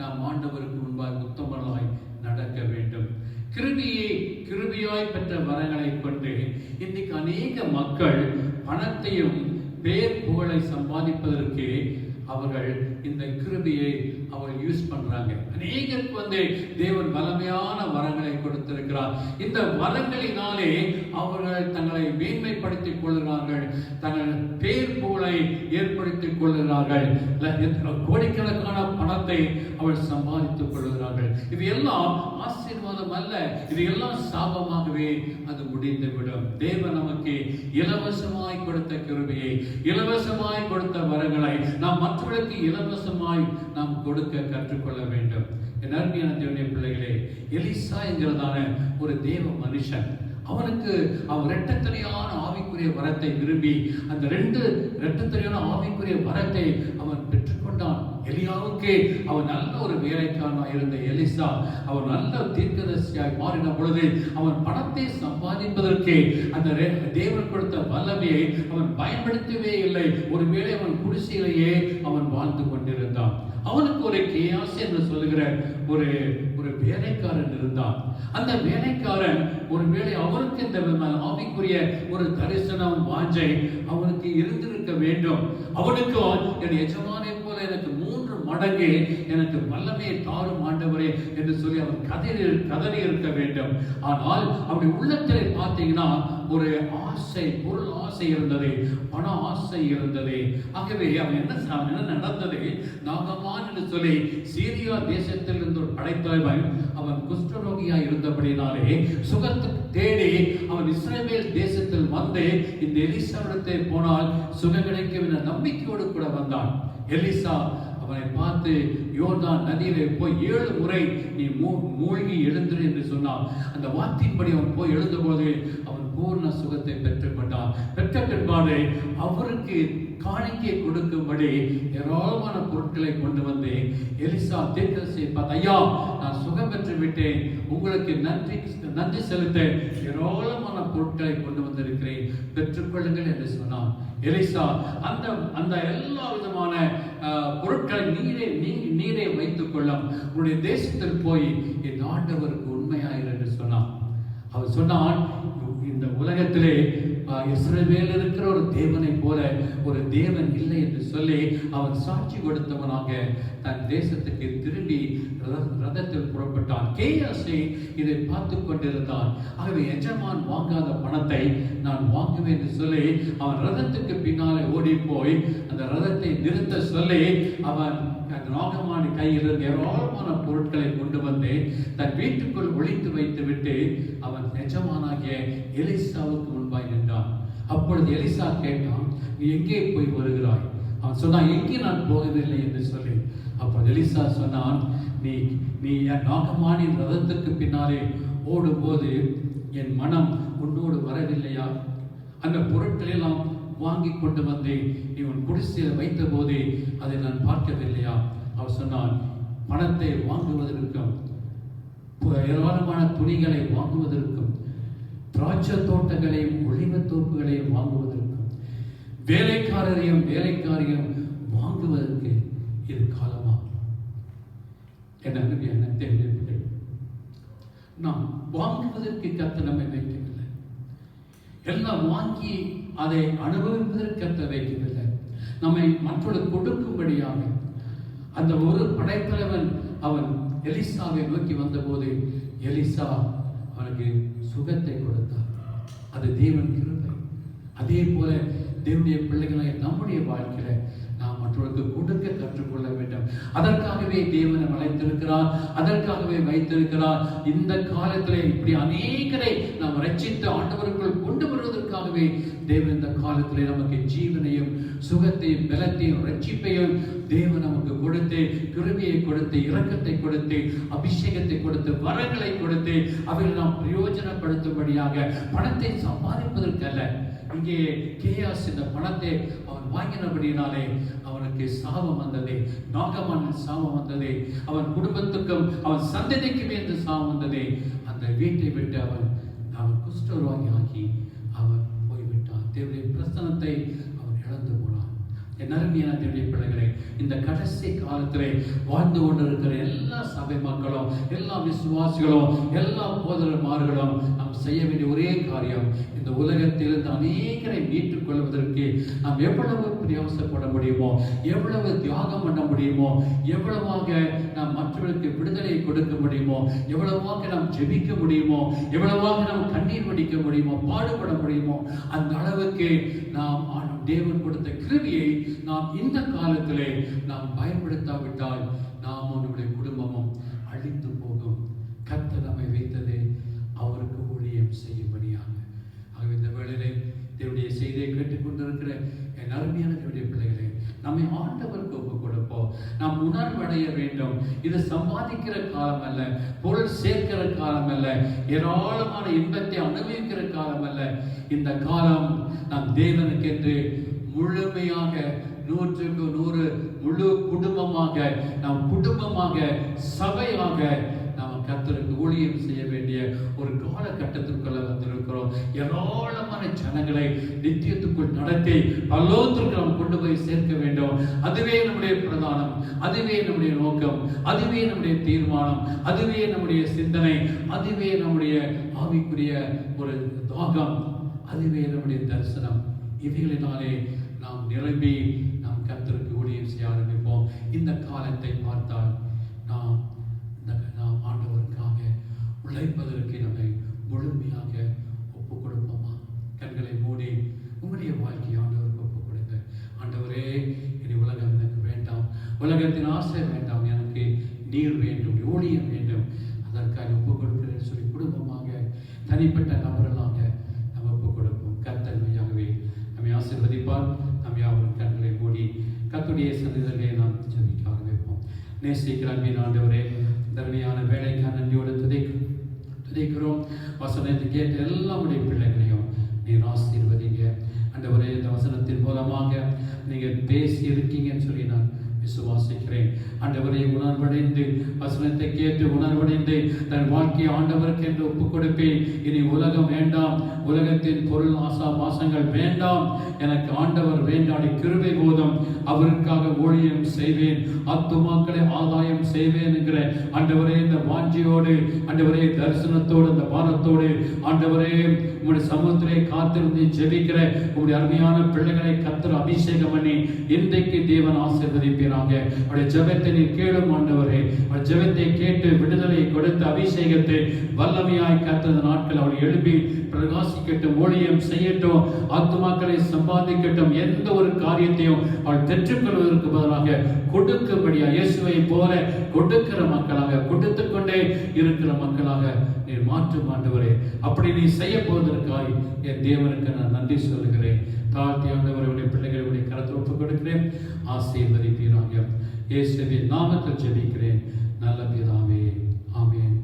நாம் ஆண்டவருக்கு முன்பாக உத்தமர்களாய் நடக்க வேண்டும். கிருபையாய் பெற்ற வரங்களை கொண்டு இன்னைக்கு அநேக மக்கள் பணத்தையும் பேர் புகழை சம்பாதிப்பதற்கு அவர்கள் இந்த கிருபையை அவர்கள் யூஸ் பண்றாங்க. அநேகருக்கு தேவன் வல்லமையான வரங்களை கொடுத்திருக்கிறார். இந்த வரங்களினாலே அவர்கள் தங்களை மேன்மைப்படுத்திக் கொள்கிறார்கள், தங்கள் பேர் புகழை ஏற்படுத்திக் கொள்கிறார்கள், கோடிக்கணக்கான பணத்தை அவர்கள் சம்பாதித்துக் கொள்கிறார்கள். இது எல்லாம் ஆசீர்வாதம் அல்ல, இது எல்லாம் சாபமாகவே அது முடிந்துவிடும். தேவன் நமக்கு இலவசமாய் கொடுத்த கிருபையை, இலவசமாய் கொடுத்த வரங்களை நாம் மற்றவர்களுக்கு இலவசமாய் நாம் கொடுக்க கற்றுக்கொள்ள வேண்டும். என் அருமையான தேவனுடைய பிள்ளைகளே, எலிசா என்கிறதான ஒரு தேவ மனுஷன், அவனுக்கு அவன் இரட்டத்தனையான ஆவிக்குரிய வரத்தை விரும்பி அந்த இரட்டத்தனையான ஆவிக்குரிய வரத்தை அவன் பெற்றுக்கொண்டான். எலியாவுக்கு அவன் நல்ல ஒரு வேலைக்காரனாக இருந்த எலிசா அவன் நல்ல தீர்க்கதரிசியாய் மாறின பொழுது அவன் பணத்தை சம்பாதிப்பதற்கு அந்த தேவன் கொடுத்த வல்லமையை அவன் பயன்படுத்தவே இல்லை. ஒருவேளை அவன் குடிசையிலேயே அவன் வாழ்ந்து கொண்டிருந்தான். அவனுக்கு ஒரு கேயாஸ் என்று சொல்லுகிற ஒரு வேலைக்காரன் இருந்தான். அந்த வேலைக்காரன் ஒருவேளை அவனுக்கு இந்த ஆவிக்குரிய ஒரு தரிசனம், வாஞ்சை அவனுக்கு இருந்திருக்க வேண்டும். அவனுக்கும் என் எஜமானை போல எனக்கு 3 மடங்கு எனக்கு வல்லமையை தாரும் ஆண்டவரே என்று சொல்லி அவன் கதறி இருக்க வேண்டும். ஆனால் அவனுடைய உள்ளத்திலே பார்த்தீங்கன்னா ஒரு ஆசை, பொருள் ஆசை இருந்தது, பண ஆசை இருந்தது. ஆகவே அவன் என்ன நடந்தது, நாகமான் என்று சொல்லி சீரியா தேசத்தில் இருந்த ஒரு படைத்தலைவன், அவன் குஷ்டரோகியா இருந்தபடினாலே சுகத்துக்கு தேடி அவன் இஸ்ரவேல் தேசத்தில் வந்து இந்த எலிசாவிடத்தை போனால் சுகம் கிடைக்கும் என்ற நம்பிக்கையோடு கூட வந்தான். எலிசா அவனை பார்த்து யோர்தான் நதியிலே போய் 7 முறை நீ மூழ்கி எழுந்துரு என்று சொன்னான். அந்த வார்த்தையின்படி அவன் போய் எழுந்தபோது அவன் பூர்ண சுகத்தை பெற்றுக்கொண்டான். பெற்ற பிற்பாடு அவருக்கு காணிக்கை கொடுக்கும்படி ஏராளமான பொருட்களை கொண்டு வந்து எலிசா தீர்க்கதரிசியை பார்த்து, ஐயா, நான் சுகம் பெற்று விட்டேன், உங்களுக்கு நன்றி செலுத்த ஏராளமான பொருட்களை கொண்டு வந்திருக்கிறேன், பெற்றுக்கொள்ளுங்கள் என்று சொன்னான். எலிசா அந்த எல்லா விதமான பொருட்களை நீரே வைத்துக் கொள்ளும், உன்னுடைய தேசத்தில் போய் இந்த ஆண்டவருக்கு உண்மையாயிரு என்று சொன்னான். அவர் சொன்னான், இந்த உலகத்திலே இஸ்ரவேல் இருக்கிற ஒரு தேவனை போல ஒரு தேவன் இல்லை என்று சொல்லி அவன் சாட்சி கொடுத்தவனாக தன் தேசத்துக்கு திரும்பி ரதத்தில் புறப்பட்டான். கேயாசி இதை பார்த்து கொண்டிருந்தான். ஆகவே எஜமான் வாங்காத பணத்தை நான் வாங்குவேன் என்று சொல்லி அவன் ரதத்துக்கு பின்னாலே ஓடி போய் அந்த ரதத்தை நிறுத்த சொல்லி அவன் நாகமானி கையிலிருந்து ஏராளமான பொருட்களை கொண்டு வந்து தன் வீட்டுக்குள் ஒளித்து வைத்து விட்டு அவன் எஜமானாகிய எலிசாவுக்கு முன்பாய் நின்றான். அப்பொழுது எலிசா கேட்டான், நீ எங்கே போய் வருகிறாய்? அவன் சொன்னான், எங்கே நான் போகவில்லை என்று சொல்லி. அப்பொழுது எலிசா சொன்னான், நீ என் நாகமானின் ரதத்துக்கு பின்னாலே ஓடும்போது என் மனம் உன்னோடு வரவில்லையா? அந்த பொருட்களை எல்லாம் வாங்கி கொண்டு வந்து நீ உன் குடிசையில் வைத்த போது அதை நான் பார்க்கவில்லையா? அவர் சொன்னான், பணத்தை வாங்குவதற்கும் ஏராளமான துணிகளை வாங்குவதற்கும் திராட்சை தோட்டங்களையும் ஒளிவ தோப்புகளையும் வாங்குவதற்கும் வேலைக்காரையும் வாங்குவதற்கு இது காலமா? என்ன தேவைப்பட்டது? நாம் வாங்குவதற்கு கர்த்தர் நம்மை வைக்கவில்லை. எல்லாம் வாங்கி அதை அனுபவிப்பதற்கு கர்த்தர் வைக்கவில்லை. நம்மை மற்றவர்களுக்கு கொடுக்கும்படியாக அந்த ஒரு படைத்தலைவன் அவன் எலிசாவை நோக்கி வந்தபோது எலிசா அவனுக்கு சுகத்தை கொடுத்தார். அது தேவன் கிருபை. அதே போல தேவனுடைய பிள்ளைகளை நம்முடைய வாழ்க்கையில நாம் மற்றவர்களுக்கு கொடுக்க கற்றுக்கொள்ள வேண்டும். அதற்காகவே தேவனை அழைத்திருக்கிறார், அதற்காகவே வைத்திருக்கிறார். இந்த காலத்திலே இப்படி அநேகரை நாம் ரட்சித்து ஆண்டவருக்குள் கொண்டு வருவதற்காகவே தேவன் இந்த காலத்திலே நமக்கு ஜீவனையும் சுகத்தையும் பலத்தையும் ரட்சிப்பையும் தேவன் நமக்கு கொடுத்து, கிருபையை கொடுத்து, இரக்கத்தை கொடுத்து, அபிஷேகத்தை கொடுத்து, வரங்களை கொடுத்து அவைகளை நாம் பிரயோஜனப்படுத்தும்படியாக பணத்தை சம்பாதிப்பதற்கு அல்ல. இங்கே கேயாஸ் இந்த பணத்தை அவன் வாங்கினபடியினாலே அவனுக்கு சாபம் வந்தது, நாகமானின் சாபம் வந்தது, அவன் குடும்பத்துக்கும் அவன் சந்ததிக்குமே இந்த சாபம் வந்தது. அந்த வீட்டை விட்டு அவன் குஷ்டரோகி ஆகி அவன் போய்விட்டான். தேவனுடைய பிரசன்னத்தை அவன் இழந்து போனான். என் அருமையான தேவனுடைய பிள்ளைகளே, இந்த கடைசி காலத்திலே வாழ்ந்து கொண்டிருக்கிற எல்லா சபை மக்களும், எல்லா விசுவாசிகளும், எல்லா போதகர்மார்களும் நாம் செய்ய வேண்டிய ஒரே காரியம், இந்த உலகத்திலிருந்து அநேகரை மீட்டுக் கொள்வதற்கு நாம் எவ்வளவு பிரயாசப்பட முடியுமோ, எவ்வளவு தியாகம் பண்ண முடியுமோ, எவ்வளவாக நாம் மற்றவர்களுக்கு விடுதலை கொடுக்க முடியுமோ, எவ்வளவாக நாம் ஜெபிக்க முடியுமோ, எவ்வளவாக நாம் கண்ணீர் வடிக்க முடியுமோ, பாடுபட முடியுமோ, அந்த அளவுக்கு நாம் தேவன் கொடுத்த கிருபையை நாம் இந்த காலத்திலே நாம் பயன்படுத்தாவிட்டால் நாமும் நம்முடைய குடும்பமும் அழிந்து போகும். கர்த்தர் நம்மை வைத்ததே அவருக்கு ஊழியம் செய்யும்படியாக. ஆகவே இந்த வேளையிலே தேவனுடைய செய்தியை கேட்டுக்கொண்டிருக்கிற என் அருமையான தேவனுடைய பிள்ளைகளே, நம்மை ஆண்டவருக்கு ஒப்புக் கொடுப்போம். நாம் உணர்வடைய வேண்டும். இது சம்பாதிக்கிற காலம் அல்ல, பொருள் சேர்க்கிற காலம் அல்ல, ஏராளமான இன்பத்தை அனுபவிக்கிற காலம் அல்ல. இந்த காலம் நாம் தேவனுக்கு என்று முழுமையாக 100க்கு 100 முழு குடும்பமாக, நாம் குடும்பமாக, சபையாக நாம் கர்த்தருக்கு ஊழியம் செய்ய வேண்டிய ஒரு காலகட்டத்திற்குள்ள வந்திருக்கிறோம். ஏராளமான ஜனங்களை நித்தியத்துக்குள் நடத்தி பரலோகத்திற்கு நாம் கொண்டு போய் சேர்க்க வேண்டும். அதுவே நம்முடைய பிரதானம், அதுவே நம்முடைய நோக்கம், அதுவே நம்முடைய தீர்மானம், அதுவே நம்முடைய சிந்தனை, அதுவே நம்முடைய ஆவிக்குரிய ஒரு தாகம், அதுவே நம்முடைய தரிசனம். இவைகளினாலே நாம் நிரம்பி நாம் கர்த்தருக்கு ஊழியம் செய்ய ஆரம்பிப்போம். இந்த காலத்தை பார்த்தால் நாம் ஆண்டவருக்காக உழைப்பதற்கு நம்மை முழுமையாக ஒப்புக் கொடுப்போமா? கண்களை மூடி உங்களுடைய வாழ்க்கையை ஆண்டவருக்கு ஒப்புக் கொடுங்க. ஆண்டவரே, இனி உலகம் எனக்கு வேண்டாம், உலகத்தின் ஆசை வேண்டாம், எனக்கு நீர் வேண்டும், ஊழியம் வேண்டும், அதற்காக ஒப்புக் கொடுக்கிறேன் சொல்லி குடும்பமாக, தனிப்பட்ட நபர்களாக நாம் ஒப்புக் கொடுப்போம். கர்த்தன்மையாகவே நம்மை ஆசீர்வதிப்பார். நாம் யாவரும் கண்களை மூடி கர்த்தருடைய சன்னிதியிலே நாம் ஜெபிக்க நேசிக்கிற அன்பின் ஆண்டவரே, தருமையான வேலைக்கான நன்றியோடு துதிக்கிறோம். வசனத்தை கேட்ட எல்லாருடைய பிள்ளைகளையும் நீர் ஆசீர்வதிங்க ஆண்டவரே. இந்த வசனத்தின் மூலமாக நீங்கள் பேசி இருக்கீங்கன்னு சொல்லி நான் விசுவாசிக்கிறேன். ஆண்டவரை உணர்வடைந்து வசனத்தை கேட்டு உணர்வடைந்து தன் வாழ்க்கையை ஆண்டவருக்கு என்று ஒப்புக் கொடுப்பேன். இனி உலகம் வேண்டாம், உலகத்தின் பொருள் ஆசா பாசங்கள் வேண்டாம், எனக்கு ஆண்டவர் வேண்டாடி கிருபை போதும், அவருக்காக ஊழியம் செய்வேன், ஆத்துமாக்களை ஆதாயம் செய்வேன் என்கிற ஆண்டவரே இந்த வாஞ்சியோடு, ஆண்டவரே தரிசனத்தோடு, அந்த பாரத்தோடு ஆண்டவரே உங்களுடைய சமூகத்திலே காத்திருந்து ஜெபிக்கிற உங்களுடைய அருமையான பிள்ளைகளை கர்த்தர் அபிஷேகம் பண்ணி இன்றைக்கு தேவன் ஆசீர்வதிப்பீராக. அவருடைய ஜெபத்தை நீர் கேளும் ஆண்டவரே. அவருடைய ஜெபத்தை கேட்டு விடுதலையை கொடுத்து அபிஷேகத்தை வல்லமையாய் கர்த்தர் நாட்கள் அவளை எழுப்பி பிரகாசிக்கட்டும், ஊழியம் செய்யட்டும், ஆத்துமாக்களை சம்பாதிக்கட்டும். எந்த ஒரு காரியத்தையும் அவள் பெற்றுக்கொள்வதற்கு பதிலாக கொடுக்கும்படியா இயேசுவை போல கொடுக்கிற மக்களாக, கொடுத்து கொண்டே இருக்கிற மக்களாக நீர் மாற்றும் ஆண்டவரே. அப்படி நீ செய்ய போவதற்காய் என் தேவனுக்கு நான் நன்றி சொல்லுகிறேன். தாழ்த்தி ஆண்டவருடைய பிள்ளைகளுடைய கரத்தில் ஒப்புக் கொடுக்கிறேன். ஆசீர்வதிப்பீராக. இயேசுவின் நாமத்தில் ஜெபிக்கிறேன் நல்ல பிதாவே, ஆமென்.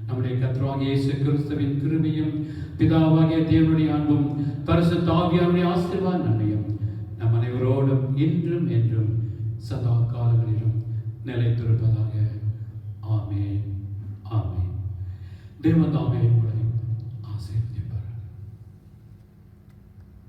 நம்முடைய கர்த்தராகிய இயேசு கிறிஸ்துவின் கிருபையும் பிதாவாகிய தேவனுடைய அன்பும் பரிசுத்த ஆவியானவருடைய ஆசீர்வாத நன்மையும் நம் அனைவரோடும் இன்றும் என்றும் சதா காலங்களிலும் நிலைத்திருப்பதாக. ஆமென், ஆமென். தேவன் தாமே